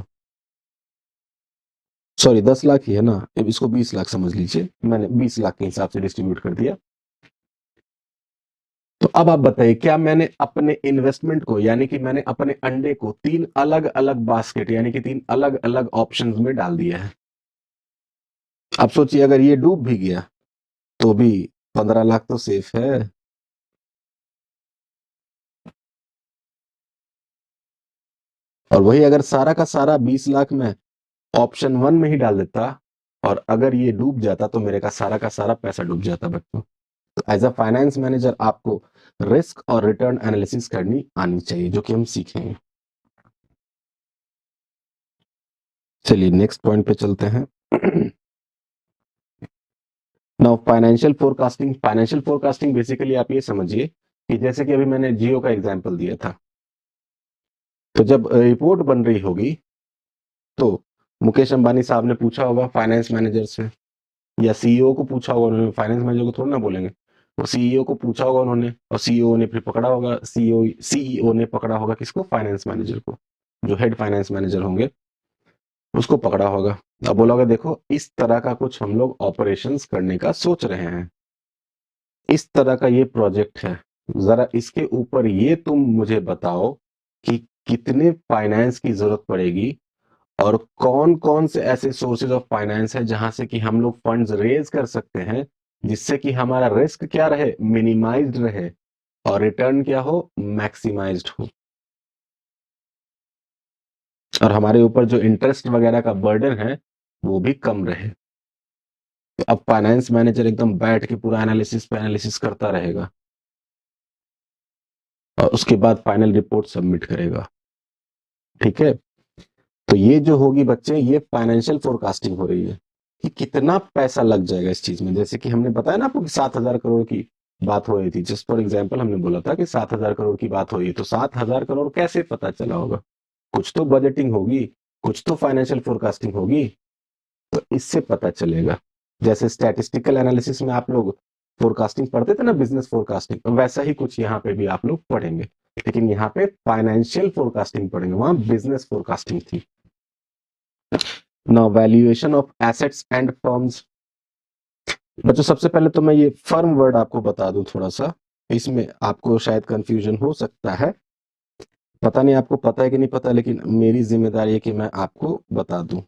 सॉरी 10 लाख ही है ना, अब इसको 20 लाख समझ लीजिए, मैंने 20 लाख के हिसाब से डिस्ट्रीब्यूट कर दिया। तो अब आप बताइए, क्या मैंने अपने इन्वेस्टमेंट को, यानी कि मैंने अपने अंडे को 3 अलग अलग बास्केट, यानी कि 3 अलग अलग ऑप्शंस में डाल दिया है। अब सोचिए अगर ये डूब भी गया तो भी 15 लाख तो सेफ है। और वही अगर सारा का सारा 20 लाख में ऑप्शन 1 में ही डाल देता, और अगर ये डूब जाता तो मेरे का सारा पैसा डूब जाता बच्चों। तो एज अ फाइनेंस मैनेजर आपको रिस्क और रिटर्न एनालिसिस करनी आनी चाहिए, जो कि हम सीखेंगे। चलिए नेक्स्ट पॉइंट पे चलते हैं। नाउ फाइनेंशियल फोरकास्टिंग बेसिकली आप ये समझिए कि जैसे कि अभी मैंने जियो का एग्जांपल दिया था, तो जब रिपोर्ट बन रही होगी तो मुकेश अंबानी साहब ने पूछा होगा फाइनेंस मैनेजर से, या सीईओ को पूछा होगा उन्होंने, फाइनेंस मैनेजर को थोड़ा ना बोलेंगे, वो सीईओ को पूछा होगा उन्होंने, और सीईओ ने फिर पकड़ा होगा, सीईओ ने पकड़ा होगा किसको, फाइनेंस मैनेजर को, जो हेड फाइनेंस मैनेजर होंगे उसको पकड़ा होगा। अब बोला होगा देखो इस तरह का कुछ हम लोग ऑपरेशंस करने का सोच रहे हैं, इस तरह का ये प्रोजेक्ट है, जरा इसके ऊपर ये तुम मुझे बताओ कि कितने फाइनेंस की जरूरत पड़ेगी और कौन कौन से ऐसे सोर्सेज ऑफ फाइनेंस है जहां से कि हम लोग फंड्स रेज कर सकते हैं, जिससे कि हमारा रिस्क क्या रहे, मिनिमाइज्ड रहे, और रिटर्न क्या हो, मैक्सिमाइज्ड हो, और हमारे ऊपर जो इंटरेस्ट वगैरह का बर्डन है वो भी कम रहे। तो अब फाइनेंस मैनेजर एकदम बैठ के पूरा एनालिसिस पे एनालिसिस करता रहेगा और उसके बाद फाइनल रिपोर्ट सबमिट करेगा। ठीक है, तो ये जो होगी बच्चे, ये फाइनेंशियल फोरकास्टिंग हो रही है कि कितना पैसा लग जाएगा इस चीज में। जैसे कि हमने बताया ना आपको कि 7,000 करोड़ की बात हो रही थी, जिस फॉर एग्जाम्पल हमने बोला था कि 7,000 करोड़ की बात हो रही है, तो 7,000 करोड़ कैसे पता चला होगा, कुछ तो बजटिंग होगी, कुछ तो फाइनेंशियल फोरकास्टिंग होगी, तो इससे पता चलेगा। जैसे स्टैटिस्टिकल एनालिसिस में आप लोग फोरकास्टिंग पढ़ते थे ना, बिजनेस फोरकास्टिंग, तो वैसा ही कुछ यहाँ पे भी आप लोग पढ़ेंगे, लेकिन यहाँ पे फाइनेंशियल फोरकास्टिंग पढ़ेंगे, वहां बिजनेस फोरकास्टिंग थी। Now valuation of assets and firms. बच्चों सबसे पहले तो मैं ये फर्म वर्ड आपको बता दूं, थोड़ा सा इसमें आपको शायद कंफ्यूजन हो सकता है, पता नहीं आपको पता है कि नहीं पता, लेकिन मेरी जिम्मेदारी है कि मैं आपको बता दूं।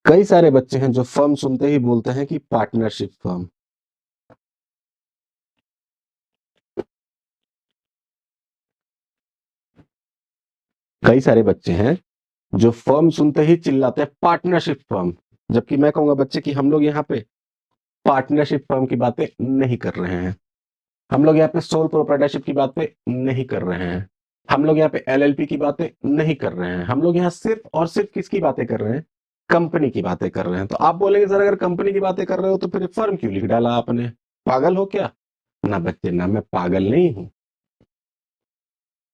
कई सारे बच्चे हैं जो फर्म सुनते ही बोलते हैं कि पार्टनरशिप फर्म, कई सारे बच्चे हैं जो फर्म सुनते ही चिल्लाते हैं पार्टनरशिप फर्म, जबकि मैं कहूंगा बच्चे कि हम लोग यहाँ पे पार्टनरशिप फर्म की बातें नहीं कर रहे हैं, हम लोग यहाँ पे सोल प्रोप्राइटरशिप की बातें नहीं कर रहे हैं, हम लोग यहाँ पे एलएलपी की बातें नहीं कर रहे हैं, हम लोग यहाँ सिर्फ और सिर्फ किसकी बातें कर रहे हैं, कंपनी की बातें कर रहे हैं। तो आप बोलेंगे सर अगर कंपनी की बातें कर रहे हो तो फिर फर्म क्यों लिख डाला आपने, पागल हो क्या? ना बच्चे ना, मैं पागल नहीं हूं।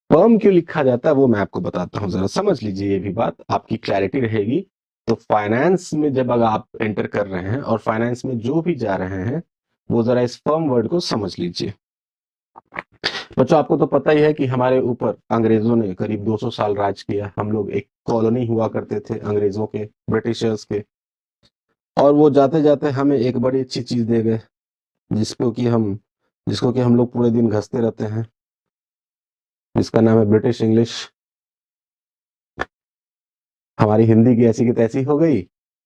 फर्म क्यों लिखा जाता है वो मैं आपको बताता हूं, जरा समझ लीजिए, ये भी बात आपकी क्लैरिटी रहेगी। तो फाइनेंस में जब अगर आप एंटर कर रहे हैं और फाइनेंस में जो भी जा रहे हैं, वो जरा इस फर्म वर्ड को समझ लीजिए। बच्चों आपको तो पता ही है कि हमारे ऊपर अंग्रेजों ने करीब 200 साल राज किया, हम लोग एक कॉलोनी हुआ करते थे अंग्रेजों के, ब्रिटिशर्स के, और वो जाते जाते हमें एक बड़ी अच्छी चीज दे गए, जिसको कि हम लोग पूरे दिन घसते रहते हैं, जिसका नाम है ब्रिटिश इंग्लिश। हमारी हिंदी की ऐसी की तैसी हो गई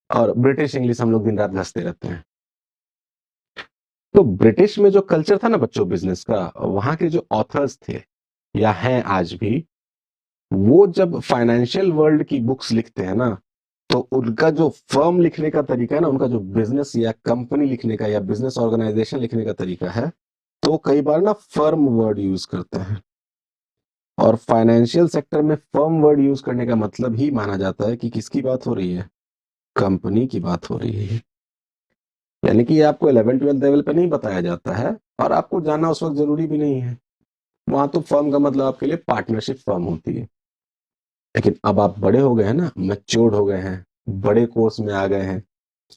और ब्रिटिश इंग्लिश हम लोग दिन रात घसते रहते हैं। तो ब्रिटिश में जो कल्चर था ना बच्चों बिजनेस का, वहां के जो ऑथर्स थे या हैं आज भी, वो जब फाइनेंशियल वर्ल्ड की बुक्स लिखते हैं ना, तो उनका जो फर्म लिखने का तरीका है ना, उनका जो बिजनेस या कंपनी लिखने का या बिजनेस ऑर्गेनाइजेशन लिखने का तरीका है, तो कई बार ना फर्म वर्ड यूज करते हैं। और फाइनेंशियल सेक्टर में फर्म वर्ड यूज करने का मतलब ही माना जाता है कि किसकी बात हो रही है, कंपनी की बात हो रही है। यानी कि ये आपको 11th 12th लेवल पे नहीं बताया जाता है, और आपको जानना उस वक्त जरूरी भी नहीं है। वहां तो फर्म का मतलब आपके लिए पार्टनरशिप फर्म होती है। लेकिन अब आप बड़े हो गए हैं ना, मैच्योर्ड हो गए हैं, बड़े कोर्स में आ गए हैं,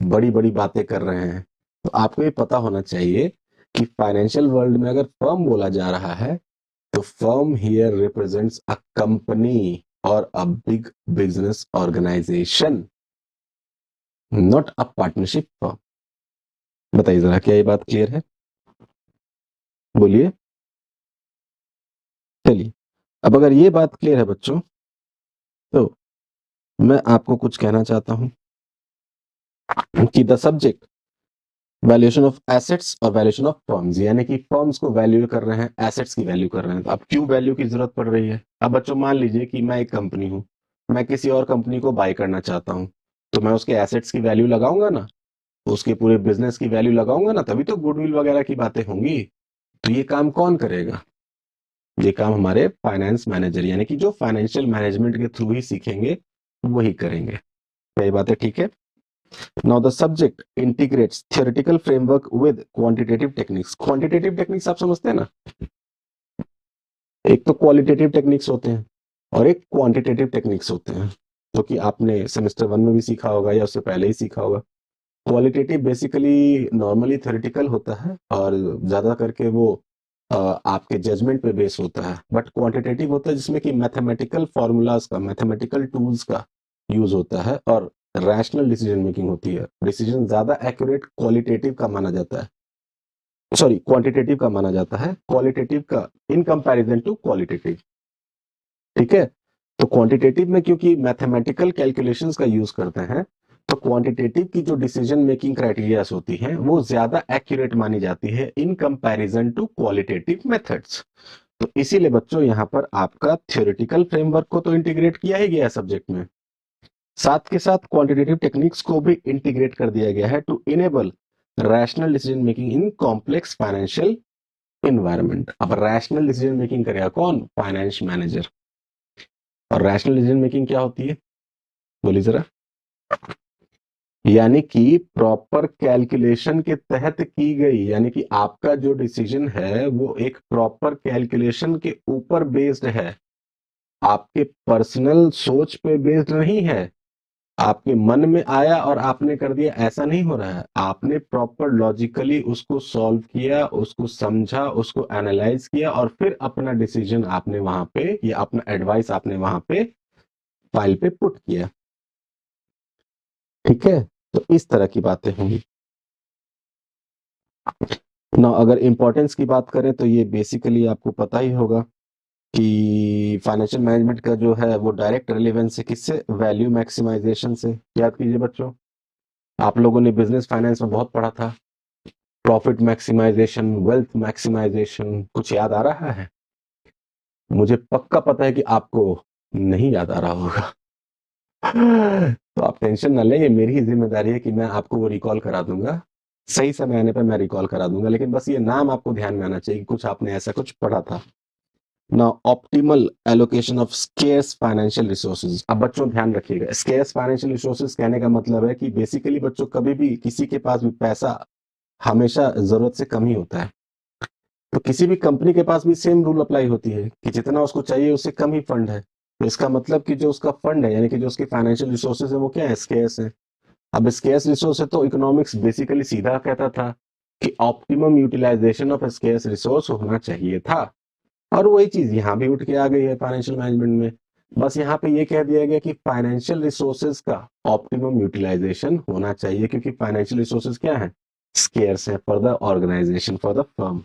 बड़ी बड़ी बातें कर रहे हैं, तो आपको ये पता होना चाहिए कि फाइनेंशियल वर्ल्ड में अगर फर्म बोला जा रहा है, तो firm here represents a company और a big business organization, not a partnership firm. बताइए जरा, क्या ये बात क्लियर है? बोलिए। चलिए, अब अगर ये बात क्लियर है बच्चों, तो मैं आपको कुछ कहना चाहता हूं कि the subject valuation of assets और वैल्यूएशन ऑफ फर्म्स, यानी कि फर्म्स को वैल्यू कर रहे हैं, एसेट्स की वैल्यू कर रहे हैं। तो अब क्यों वैल्यू की जरूरत पड़ रही है? अब बच्चों मान लीजिए कि मैं एक कंपनी हूं, मैं किसी और कंपनी को बाय करना चाहता हूं, तो मैं उसके एसेट्स की वैल्यू लगाऊंगा ना, उसके पूरे बिजनेस की वैल्यू लगाऊंगा ना, तभी तो गुडविल वगैरह की बातें होंगी। तो ये काम कौन करेगा? ये काम हमारे फाइनेंस मैनेजर, यानी कि जो फाइनेंशियल मैनेजमेंट के थ्रू ही सीखेंगे वही करेंगे। क्या ये बातें ठीक है? Now the subject integrates theoretical framework with quantitative techniques. Quantitative techniques आप समझते हैं ना? एक तो क्वालिटेटिव टेक्निक्स होते हैं और एक क्वांटिटेटिव टेक्निक्स होते हैं, जो कि आपने सेमेस्टर 1 में भी सीखा होगा या उससे पहले ही सीखा होगा। क्वालिटेटिव बेसिकली नॉर्मली थ्योरेटिकल होता है और ज्यादा करके वो आपके जजमेंट पे बेस होता है, बट क्वांटिटेटिव होता है जिसमें कि मैथमेटिकल फॉर्मूलाज का, मैथमेटिकल टूल्स का यूज होता है और रैशनल डिसीजन मेकिंग होती है। डिसीजन ज्यादा एक्यूरेट क्वालिटेटिव का माना जाता है, सॉरी क्वांटिटेटिव का माना जाता है, क्वालिटेटिव का इन कंपैरिजन टू क्वालिटेटिव। ठीक है? तो क्वांटिटेटिव में क्योंकि मैथमेटिकल कैलकुलेशंस का यूज करते हैं, तो क्वांटिटेटिव की जो डिसीजन मेकिंग क्राइटेरियाज होती हैं वो ज्यादा एक्यूरेट मानी जाती है in comparison to qualitative methods. तो इसीलिए बच्चों यहाँ पर आपका थ्योरेटिकल फ्रेमवर्क को तो इंटीग्रेट किया ही गया है सब्जेक्ट में, साथ के साथ क्वांटिटेटिव टेक्निक्स को भी इंटीग्रेट कर दिया गया है to enable rational decision making in complex financial environment. अब रैशनल डिसीजन मेकिंग करेगा कौन? Finance manager. और रैशनल डिसीजन मेकिंग क्या होती है, बोलिए जरा? यानी कि प्रॉपर कैलकुलेशन के तहत की गई, यानी कि आपका जो डिसीजन है वो एक प्रॉपर कैलकुलेशन के ऊपर बेस्ड है, आपके पर्सनल सोच पे बेस्ड नहीं है, आपके मन में आया और आपने कर दिया, ऐसा नहीं हो रहा है। आपने प्रॉपर लॉजिकली उसको सॉल्व किया, उसको समझा, उसको एनालाइज किया और फिर अपना डिसीजन आपने वहां पे या अपना एडवाइस आपने वहां पे फाइल पे पुट किया। ठीक है? तो इस तरह की बातें होंगी ना। अगर इंपॉर्टेंस की बात करें तो ये बेसिकली आपको पता ही होगा कि फाइनेंशियल मैनेजमेंट का जो है वो डायरेक्ट रिलेवेंस है किससे? वैल्यू मैक्सिमाइजेशन से। याद कीजिए बच्चों, आप लोगों ने बिजनेस फाइनेंस में बहुत पढ़ा था, प्रॉफिट मैक्सिमाइजेशन, वेल्थ मैक्सिमाइजेशन, कुछ याद आ रहा है? मुझे पक्का पता है कि आपको नहीं याद आ रहा होगा। तो आप टेंशन ना लें, ये मेरी ही जिम्मेदारी है कि मैं आपको वो रिकॉल करा दूंगा, सही समय आने पर मैं रिकॉल करा दूंगा, लेकिन बस ये नाम आपको ध्यान में आना चाहिए कि कुछ आपने ऐसा कुछ पढ़ा था ना। Optimal allocation of scarce financial resources. अब बच्चों ध्यान रखिएगा, स्केर्स फाइनेंशियल रिसोर्सेज कहने का मतलब है कि बेसिकली बच्चों कभी भी किसी के पास भी पैसा हमेशा जरूरत से कम ही होता है। तो किसी भी कंपनी के पास भी सेम रूल अप्लाई होती है कि जितना उसको चाहिए उससे कम ही फंड है। तो इसका मतलब कि जो उसका फंड है, यानी कि जो उसकी फाइनेंशियल रिसोर्सेज है, वो क्या है? स्केर्स है। अब स्केर्स रिसोर्स है तो इकोनॉमिक्स बेसिकली सीधा कहता था कि optimum utilisation of scarce resource होना चाहिए था। और वही चीज यहाँ भी उठ के आ गई है फाइनेंशियल मैनेजमेंट में। बस यहाँ पे ये कह दिया गया कि फाइनेंशियल रिसोर्सेज का ऑप्टिमम यूटिलाइजेशन होना चाहिए, क्योंकि फाइनेंशियल रिसोर्सेज क्या है? स्केर्स है for the organisation, for the firm.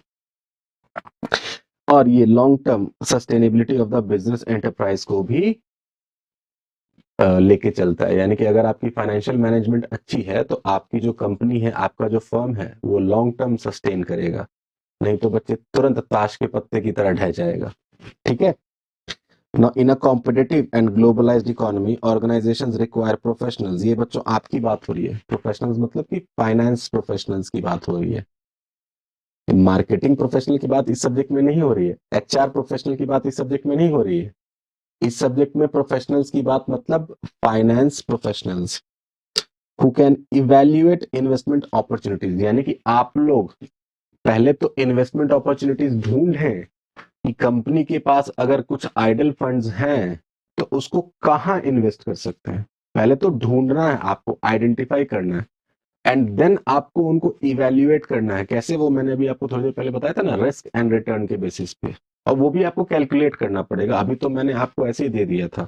और ये long term sustainability of the business enterprise को भी लेके चलता है। यानी कि अगर आपकी फाइनेंशियल मैनेजमेंट अच्छी है तो आपकी जो कंपनी है, आपका जो फर्म है, वो लॉन्ग टर्म सस्टेन करेगा। नहीं तो बच्चे तुरंत ताश के पत्ते की तरह ढह जाएगा। ठीक है? Now, in a competitive and globalized economy, organizations require professionals। ये बच्चों आपकी बात हो रही है। प्रोफेशनल्स मतलब कि फाइनेंस प्रोफेशनल्स की बात हो रही है। मार्केटिंग प्रोफेशनल की बात इस सब्जेक्ट में नहीं हो रही है, एचआर प्रोफेशनल की बात इस सब्जेक्ट में नहीं हो रही है। इस सब्जेक्ट में प्रोफेशनल्स की बात मतलब finance professionals who can evaluate investment opportunities. यानी कि आप लोग पहले तो इन्वेस्टमेंट अपॉर्चुनिटीज ढूंढें कि कंपनी के पास अगर कुछ आइडल फंड्स हैं तो उसको कहां इन्वेस्ट कर सकते हैं। पहले तो ढूंढना है, आपको आइडेंटिफाई करना है, एंड देन आपको उनको इवेल्युएट करना है। कैसे? वो मैंने अभी आपको थोड़ी देर पहले बताया था ना, रिस्क एंड रिटर्न के बेसिस पे। और वो भी आपको कैलकुलेट करना पड़ेगा, अभी तो मैंने आपको ऐसे ही दे दिया था।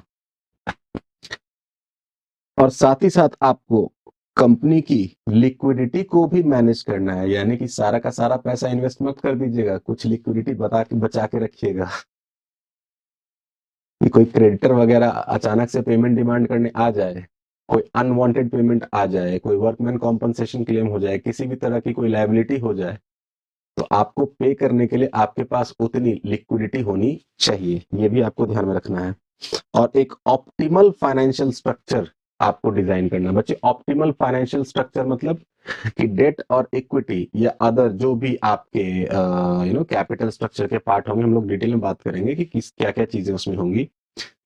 और साथ ही साथ आपको कंपनी की लिक्विडिटी को भी मैनेज करना है, यानी कि सारा का सारा पैसा इन्वेस्ट मत कर दीजिएगा, कुछ लिक्विडिटी बचा के रखिएगा कि कोई क्रेडिटर वगैरह अचानक से पेमेंट डिमांड करने आ जाए, कोई अनवांटेड पेमेंट आ जाए, कोई वर्कमैन कॉम्पनसेशन क्लेम हो जाए, किसी भी तरह की कोई लायबिलिटी हो जाए, तो आपको पे करने के लिए आपके पास उतनी लिक्विडिटी होनी चाहिए। ये भी आपको ध्यान में रखना है। और एक ऑप्टिमल फाइनेंशियल स्ट्रक्चर आपको डिजाइन करना। बच्चे ऑप्टिमल फाइनेंशियल स्ट्रक्चर मतलब कि डेट और इक्विटी या अदर जो भी आपके कैपिटल स्ट्रक्चर के पार्ट होंगे, हम लोग डिटेल में बात करेंगे कि किस क्या क्या चीजें उसमें होंगी।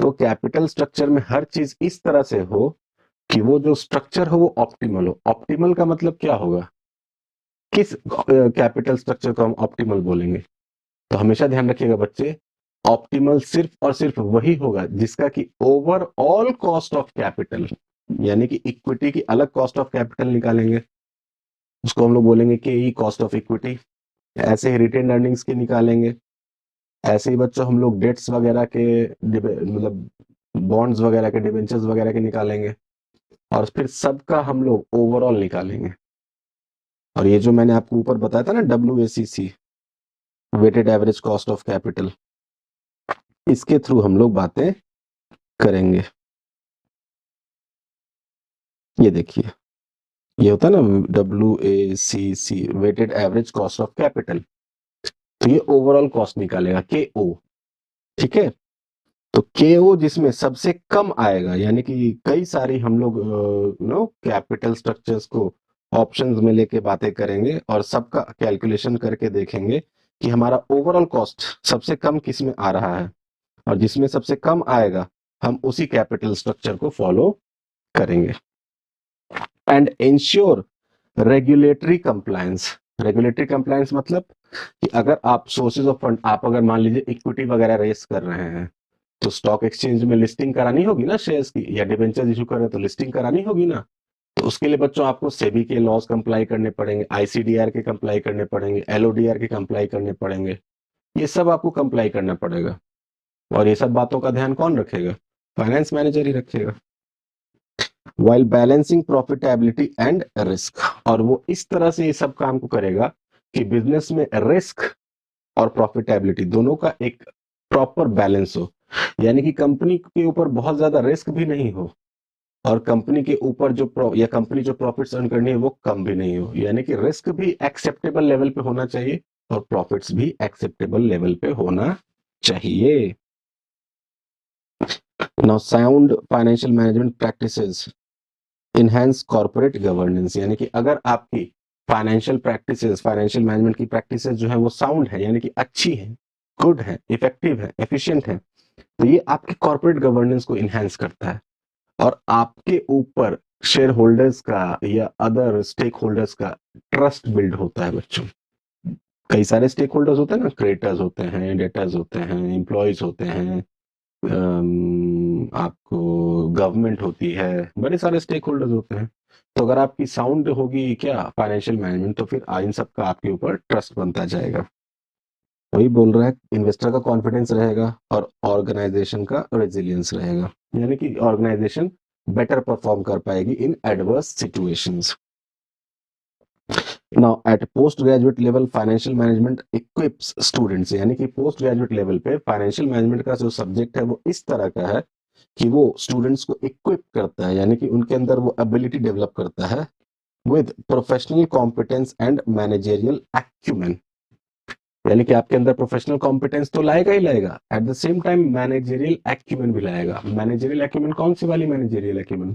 तो कैपिटल स्ट्रक्चर में हर चीज इस तरह से हो कि वो जो स्ट्रक्चर हो वो ऑप्टिमल हो। ऑप्टिमल का मतलब क्या होगा, किस कैपिटल स्ट्रक्चर को हम ऑप्टिमल बोलेंगे? तो हमेशा ध्यान रखिएगा बच्चे, ऑप्टिमल सिर्फ और सिर्फ वही होगा जिसका कि ओवरऑल कॉस्ट ऑफ कैपिटल, यानी कि इक्विटी की अलग कॉस्ट ऑफ कैपिटल निकालेंगे, उसको हम लोग बोलेंगे कि ई कॉस्ट ऑफ इक्विटी। ऐसे ही रिटेन अर्निंग्स के निकालेंगे, ऐसे ही बच्चों हम लोग डेट्स वगैरह के मतलब बॉन्ड्स वगैरह के, डिबेंचर्स वगैरह के निकालेंगे, और फिर सबका हम लोग ओवरऑल निकालेंगे। और ये जो मैंने आपको ऊपर बताया था ना, WACC, weighted average cost of capital, इसके थ्रू हम लोग बातें करेंगे। ये देखिए, ये होता है ना WACC, weighted average cost of capital, तो ये ओवरऑल कॉस्ट निकालेगा KO। ठीक है, तो KO जिसमें सबसे कम आएगा, यानी कि कई सारी हम लोग कैपिटल स्ट्रक्चर्स को ऑप्शंस में लेके बातें करेंगे और सबका कैलकुलेशन करके देखेंगे कि हमारा ओवरऑल कॉस्ट सबसे कम किस में आ रहा है, और जिसमें सबसे कम आएगा हम उसी कैपिटल स्ट्रक्चर को फॉलो करेंगे। And ensure regulatory compliance. Regulatory compliance मतलब कि अगर आप सोर्सेज ऑफ फंड, आप अगर मान लीजिए इक्विटी वगैरह रेस कर रहे हैं, तो स्टॉक एक्सचेंज में लिस्टिंग करानी होगी ना शेयर्स की, या डिबेंचर इशू कर रहे हैं तो लिस्टिंग करानी होगी ना। तो उसके लिए बच्चों आपको सेबी के लॉज कंप्लाई करने पड़ेंगे, ICDR के कंप्लाई करने पड़ेंगे, LODR के कंप्लाई करने पड़ेंगे, ये सब आपको कंप्लाई करना पड़ेगा। और ये सब बातों का ध्यान कौन रखेगा? फाइनेंस मैनेजर ही रखेगा। While balancing profitability and risk, और वो इस तरह से ये सब काम को करेगा कि बिजनेस में रिस्क और प्रॉफिटेबिलिटी दोनों का एक प्रॉपर बैलेंस हो, यानी कि कंपनी के ऊपर बहुत ज्यादा रिस्क भी नहीं हो, और कंपनी के ऊपर या कंपनी जो प्रॉफिट्स अर्न करनी है वो कम भी नहीं हो, यानी कि रिस्क भी एक्सेप्टेबल लेवल पे होना चाहिए और प्रॉफिट्स भी एक्सेप्टेबल लेवल पे होना चाहिए। Now sound financial management practices enhance corporate governance, यानी कि अगर आपकी फाइनेंशियल प्रैक्टिसेस, फाइनेंशियल मैनेजमेंट की प्रैक्टिसेस जो है वो साउंड है, यानी कि अच्छी है, गुड है, इफेक्टिव है, एफिशिएंट है, तो ये आपकी कॉर्पोरेट गवर्नेंस को इनहैंस करता है, और आपके ऊपर शेयर होल्डर्स का या अदर स्टेक होल्डर्स का ट्रस्ट बिल्ड होता है बच्चों। कई सारे स्टेक होल्डर्स होते हैं ना, क्रेडिटर्स होते हैं, डेटर्स होते हैं, एम्प्लॉयज होते हैं, आपको गवर्नमेंट होती है, बड़े सारे स्टेक होल्डर्स होते हैं। तो अगर आपकी साउंड होगी क्या फाइनेंशियल मैनेजमेंट, तो फिर इन सब का आपके ऊपर ट्रस्ट बनता जाएगा। वही बोल रहा है, इन्वेस्टर का कॉन्फिडेंस रहेगा और ऑर्गेनाइजेशन का रेजिलियंस रहेगा, यानी कि ऑर्गेनाइजेशन बेटर परफॉर्म कर पाएगी in adverse situations. Now at post graduate level financial management equips students, यानी कि पोस्ट ग्रेजुएट लेवल पे फाइनेंशियल मैनेजमेंट का जो सब्जेक्ट है वो इस तरह का है कि वो स्टूडेंट्स को इक्विप करता है, यानी कि उनके अंदर वो एबिलिटी डेवलप करता है with professional competence and managerial acumen, यानी कि आपके अंदर प्रोफेशनल कॉम्पिटेंस तो लाएगा ही लाएगा, eight the same time managerial acumen भी लाएगा। मैनेजेरियल एक्यूमेन कौन सी वाली मैनेजेरियल एक्यूमेन?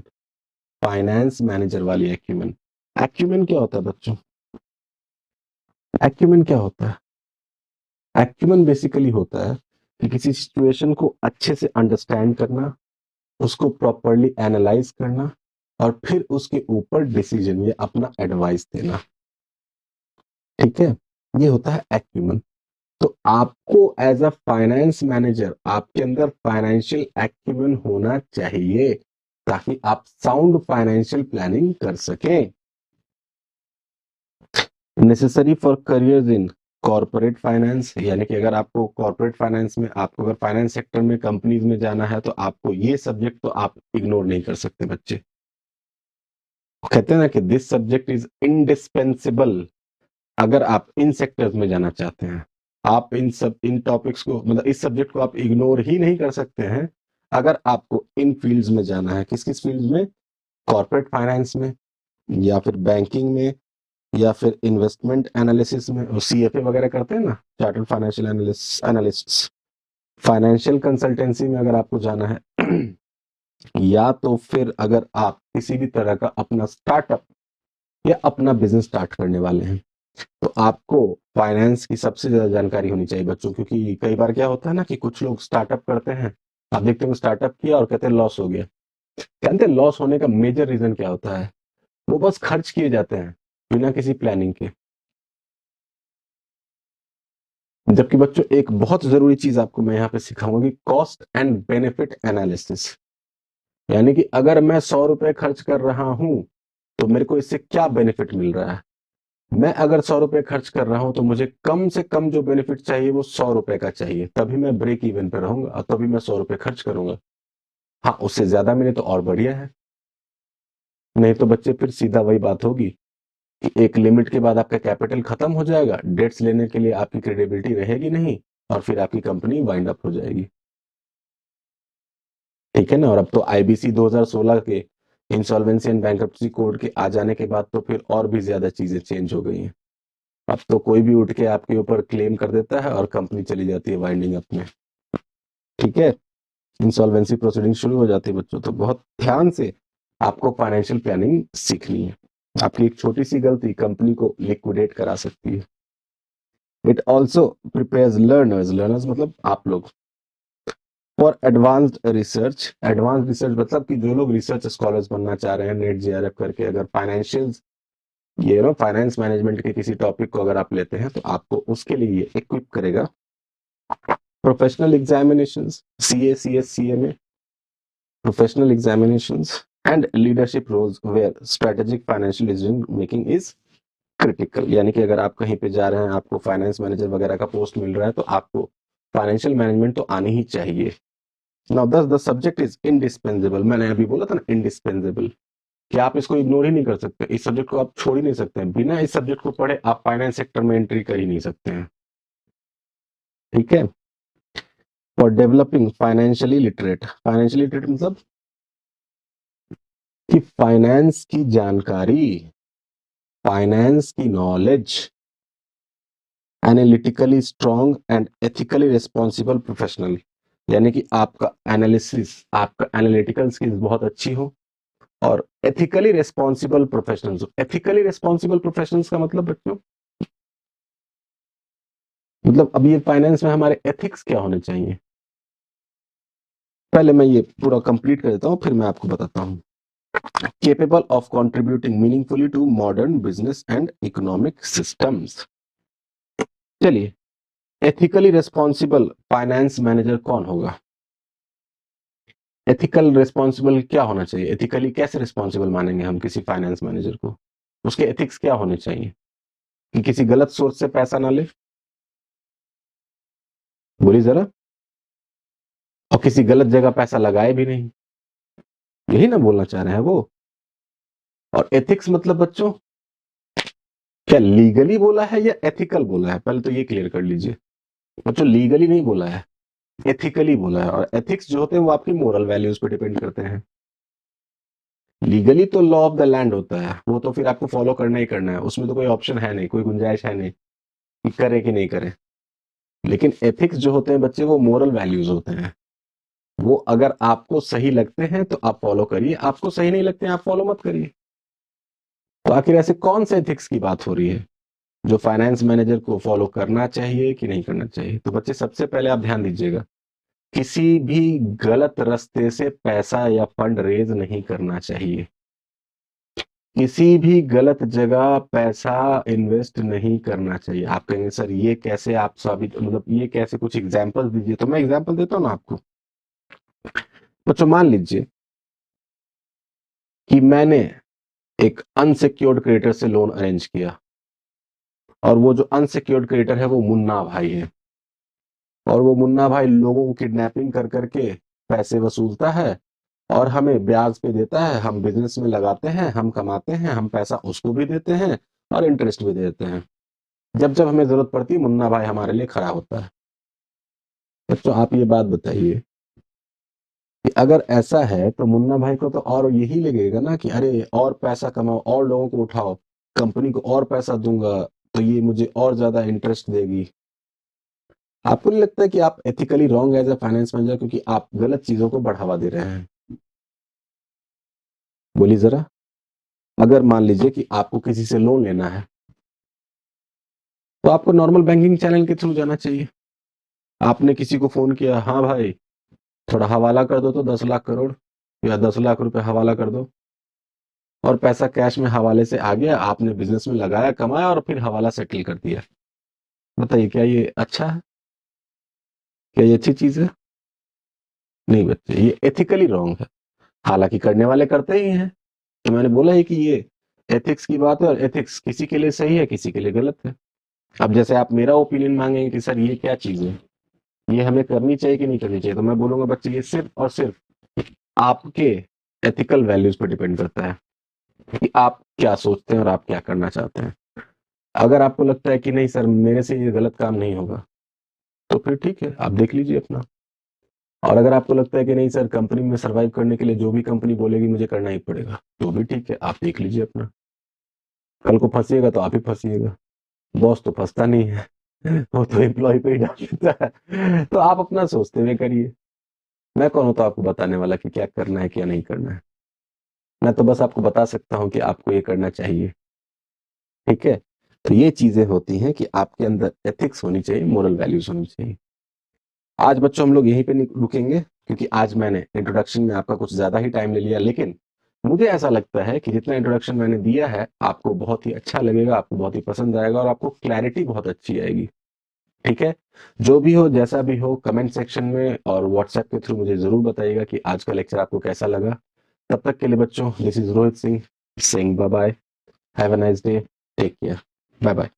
फाइनेंस मैनेजर वाली एक्यूमेन। एक्यूमेन क्या होता है बच्चों? एक्यूमेन क्या होता है? एक्यूमेन बेसिकली होता है कि किसी सिचुएशन को अच्छे से अंडरस्टैंड करना, उसको प्रॉपरली एनालाइज करना, और फिर उसके ऊपर डिसीजन या अपना एडवाइस देना। ठीक है, ये होता है एक्यूमेन। तो आपको एज अ फाइनेंस मैनेजर आपके अंदर फाइनेंशियल एक्यूमेन होना चाहिए, ताकि आप साउंड फाइनेंशियल प्लानिंग कर सकें। Necessary for career in corporate finance, यानी कि अगर आपको कॉर्पोरेट फाइनेंस में, आपको अगर फाइनेंस सेक्टर में कंपनीज में जाना है, तो आपको ये सब्जेक्ट तो आप इग्नोर नहीं कर सकते बच्चे। कहते हैं ना कि दिस सब्जेक्ट इज इंडिस्पेंसिबल अगर आप इन सेक्टर्स में जाना चाहते हैं। आप इन टॉपिक्स को, मतलब इस सब्जेक्ट को आप इग्नोर ही नहीं कर सकते हैं अगर आपको इन फील्ड्स में जाना है। किस किस फील्ड्स में? कॉर्पोरेट फाइनेंस में, या फिर बैंकिंग में, या फिर इन्वेस्टमेंट एनालिसिस में, CFA वगैरह करते हैं ना, chartered financial analyst. Financial consultancy में अगर आपको जाना है या तो फिर अगर आप किसी भी तरह का अपना स्टार्टअप या अपना बिजनेस स्टार्ट करने वाले हैं, तो आपको फाइनेंस की सबसे ज्यादा जानकारी होनी चाहिए बच्चों, क्योंकि कई बार क्या होता है ना कि कुछ लोग स्टार्टअप करते हैं, आप देखते हो स्टार्टअप किया और कहते हैं लॉस हो गया। जानते हैं लॉस होने का मेजर रीजन क्या होता है? वो बस खर्च किए जाते हैं बिना किसी प्लानिंग के। जबकि बच्चों एक बहुत जरूरी चीज आपको मैं यहाँ पे सिखाऊंगा कि कॉस्ट एंड बेनिफिट एनालिसिस, यानी कि अगर मैं 100 रुपए खर्च कर रहा हूं तो मेरे को इससे क्या बेनिफिट मिल रहा है। मैं अगर 100 रुपए खर्च कर रहा हूं तो मुझे कम से कम जो बेनिफिट चाहिए वो 100 रुपए का चाहिए, तभी मैं ब्रेक इवन पे रहूंगा और तभी मैं 100 रुपए खर्च करूंगा। हाँ, उससे ज्यादा मिले तो और बढ़िया है, नहीं तो बच्चे फिर सीधा वही बात होगी कि एक लिमिट के बाद आपका कैपिटल खत्म हो जाएगा, डेट्स लेने के लिए आपकी क्रेडिबिलिटी रहेगी नहीं, और फिर आपकी कंपनी वाइंड अप हो जाएगी। ठीक है ना? और अब तो आईबीसी 2016 के इंसॉल्वेंसी एंड बैंक्रप्सी कोड के आ जाने के बाद तो फिर और भी ज्यादा चीजें चेंज हो गई हैं। अब तो कोई भी उठ के आपके ऊपर क्लेम कर देता है और कंपनी चली जाती है वाइंडिंग अप में। ठीक है, इंसॉल्वेंसी प्रोसीडिंग शुरू हो जाती है बच्चों। तो बहुत ध्यान से आपको फाइनेंशियल प्लानिंग सीखनी है। आपकी एक छोटी सी गलती कंपनी को लिक्विडेट करा सकती है। It also prepares learners, learners मतलब आप लोग, for advanced research. Advance research मतलब कि जो लोग रिसर्च स्कॉलर्स बनना चाह रहे हैं नेट जेआरएफ करके, अगर फाइनेंशियल ये ना फाइनेंस मैनेजमेंट के किसी टॉपिक को अगर आप लेते हैं तो आपको उसके लिए ये इक्विप करेगा। Professional examinations, CA, CS, CMA, professional examinations and leadership roles where strategic financial decision making is critical. यानी कि अगर आप कहीं पे जा रहे हैं, आपको फाइनेंस मैनेजर वगैरह का पोस्ट मिल रहा है, तो आपको फाइनेंशियल मैनेजमेंट तो आनी ही चाहिए। नाउ दस द सब्जेक्ट इज इंडिस्पेंसेबल। मैंने अभी बोला था ना इंडिस्पेंसेबल, कि आप इसको इग्नोर ही नहीं कर सकते, इस सब्जेक्ट को आप छोड़ ही नहीं सकते हैं। बिना इस सब्जेक्ट को पढ़े आप फाइनेंस सेक्टर में एंट्री कर ही नहीं सकते हैं। ठीक है? For developing financially literate, financially literate मतलब कि फाइनेंस की जानकारी, फाइनेंस की knowledge, analytically strong and ethically responsible professional. यानी कि आपका एनालिसिस, आपका एनालिटिकल स्किल्स बहुत अच्छी हो, और ethically responsible professionals. Ethically responsible professionals का मतलब बच्चों, मतलब अब ये फाइनेंस में हमारे एथिक्स क्या होने चाहिए, पहले मैं ये पूरा कंप्लीट कर देता हूं फिर मैं आपको बताता हूं। Capable of contributing meaningfully to modern business and economic systems. चलिए, एथिकली रिस्पॉन्सिबल फाइनेंस मैनेजर कौन होगा? एथिकल रिस्पॉन्सिबल क्या होना चाहिए? एथिकली कैसे रिस्पॉन्सिबल मानेंगे हम किसी फाइनेंस मैनेजर को? उसके एथिक्स क्या होने चाहिए कि किसी गलत सोर्स से पैसा ना ले, बोलिए जरा, और किसी गलत जगह पैसा लगाए भी नहीं, यही ना बोलना चाह रहे हैं वो। और एथिक्स मतलब बच्चों, क्या लीगली बोला है या एथिकल बोला है? पहले तो ये क्लियर कर लीजिए बच्चों, लीगली नहीं बोला है, एथिकली बोला है। और एथिक्स जो होते हैं वो आपकी मोरल वैल्यूज पे डिपेंड करते हैं। लीगली तो लॉ ऑफ द लैंड होता है, वो तो फिर आपको फॉलो करना ही करना है, उसमें तो कोई ऑप्शन है नहीं, कोई गुंजाइश है नहीं कि करे कि नहीं करे। लेकिन एथिक्स जो होते हैं बच्चे, वो मोरल वैल्यूज होते हैं। वो अगर आपको सही लगते हैं तो आप फॉलो करिए, आपको सही नहीं लगते हैं आप फॉलो मत करिए। तो आखिर ऐसे कौन से एथिक्स की बात हो रही है जो फाइनेंस मैनेजर को फॉलो करना चाहिए कि नहीं करना चाहिए? तो बच्चे सबसे पहले आप ध्यान दीजिएगा, किसी भी गलत रास्ते से पैसा या फंड रेज नहीं करना चाहिए। किसी भी गलत जगह पैसा इन्वेस्ट नहीं करना चाहिए। आप कहेंगे सर ये कैसे आप साबित, मतलब ये कैसे, कुछ एग्जांपल दीजिए। तो मैं एग्जांपल देता हूं ना आपको। बच्चों मान लीजिए कि मैंने एक अनसिक्योर्ड क्रेडिटर से लोन अरेंज किया, और वो जो अनसिक्योर्ड क्रेडिटर है वो मुन्ना भाई है, और वो मुन्ना भाई लोगों को किडनैपिंग कर करके पैसे वसूलता है और हमें ब्याज पे देता है। हम बिजनेस में लगाते हैं, हम कमाते हैं, हम पैसा उसको भी देते हैं और इंटरेस्ट भी देते हैं। जब जब हमें जरूरत पड़ती है मुन्ना भाई हमारे लिए खड़ा होता है। बच्चों आप ये बात बताइए कि अगर ऐसा है तो मुन्ना भाई को तो और यही लगेगा ना कि अरे और पैसा कमाओ और लोगों को उठाओ, कंपनी को और पैसा दूंगा तो ये मुझे और ज्यादा इंटरेस्ट देगी। आपको नहीं लगता है कि आप ethically wrong as a finance manager, क्योंकि आप गलत चीजों को बढ़ावा दे रहे हैं? बोलिए जरा। अगर मान लीजिए कि आपको किसी से लोन लेना है तो आपको नॉर्मल बैंकिंग चैनल के थ्रू जाना चाहिए। आपने किसी को फोन किया, हाँ भाई थोड़ा हवाला कर दो तो 10 लाख करोड़ या 10 लाख रुपए हवाला कर दो, और पैसा कैश में हवाले से आ गया, आपने बिजनेस में लगाया, कमाया और फिर हवाला सेटल कर दिया। बताइए क्या ये अच्छा है? क्या ये अच्छी चीज है? नहीं बच्चे, ये एथिकली रॉन्ग है। हालांकि करने वाले करते ही हैं, तो मैंने बोला है कि ये एथिक्स की बात है, और एथिक्स किसी के लिए सही है, किसी के लिए गलत है। अब जैसे आप मेरा ओपिनियन मांगेंगे कि सर ये क्या चीज है, ये हमें करनी चाहिए कि नहीं करनी चाहिए, तो मैं बोलूंगा बच्चे ये सिर्फ और सिर्फ आपके एथिकल वैल्यूज पर डिपेंड करता है कि आप क्या सोचते हैं और आप क्या करना चाहते हैं। अगर आपको लगता है कि नहीं सर मेरे से ये गलत काम नहीं होगा, तो फिर ठीक है, आप देख लीजिए अपना। और अगर आपको लगता है कि नहीं सर कंपनी में सर्वाइव करने के लिए जो भी कंपनी बोलेगी मुझे करना ही पड़ेगा, तो भी ठीक है, आप देख लीजिए अपना। कल को फंसिएगा तो आप ही फंसिएगा, बॉस तो फंसता नहीं है, वो तो एम्प्लॉय पे ही डाल देता है। तो आप अपना सोचते हुए करिए। मैं कौन होता आपको बताने वाला कि क्या करना है क्या नहीं करना है। मैं तो बस आपको बता सकता हूँ कि आपको ये करना चाहिए। ठीक है, तो ये चीजें होती हैं कि आपके अंदर एथिक्स होनी चाहिए, मोरल वैल्यूज होनी चाहिए। आज बच्चों हम लोग यहीं पे रुकेंगे, क्योंकि आज मैंने इंट्रोडक्शन में आपका कुछ ज्यादा ही टाइम ले लिया, लेकिन मुझे ऐसा लगता है कि जितना इंट्रोडक्शन मैंने दिया है आपको बहुत ही अच्छा लगेगा, आपको बहुत ही पसंद आएगा और आपको क्लैरिटी बहुत अच्छी आएगी। ठीक है, जो भी हो जैसा भी हो कमेंट सेक्शन में और व्हाट्सएप के थ्रू मुझे जरूर बताइएगा कि आज का लेक्चर आपको कैसा लगा। तब तक के लिए बच्चों, this is Rohit Singh, bye bye, have a nice day, take care, bye bye.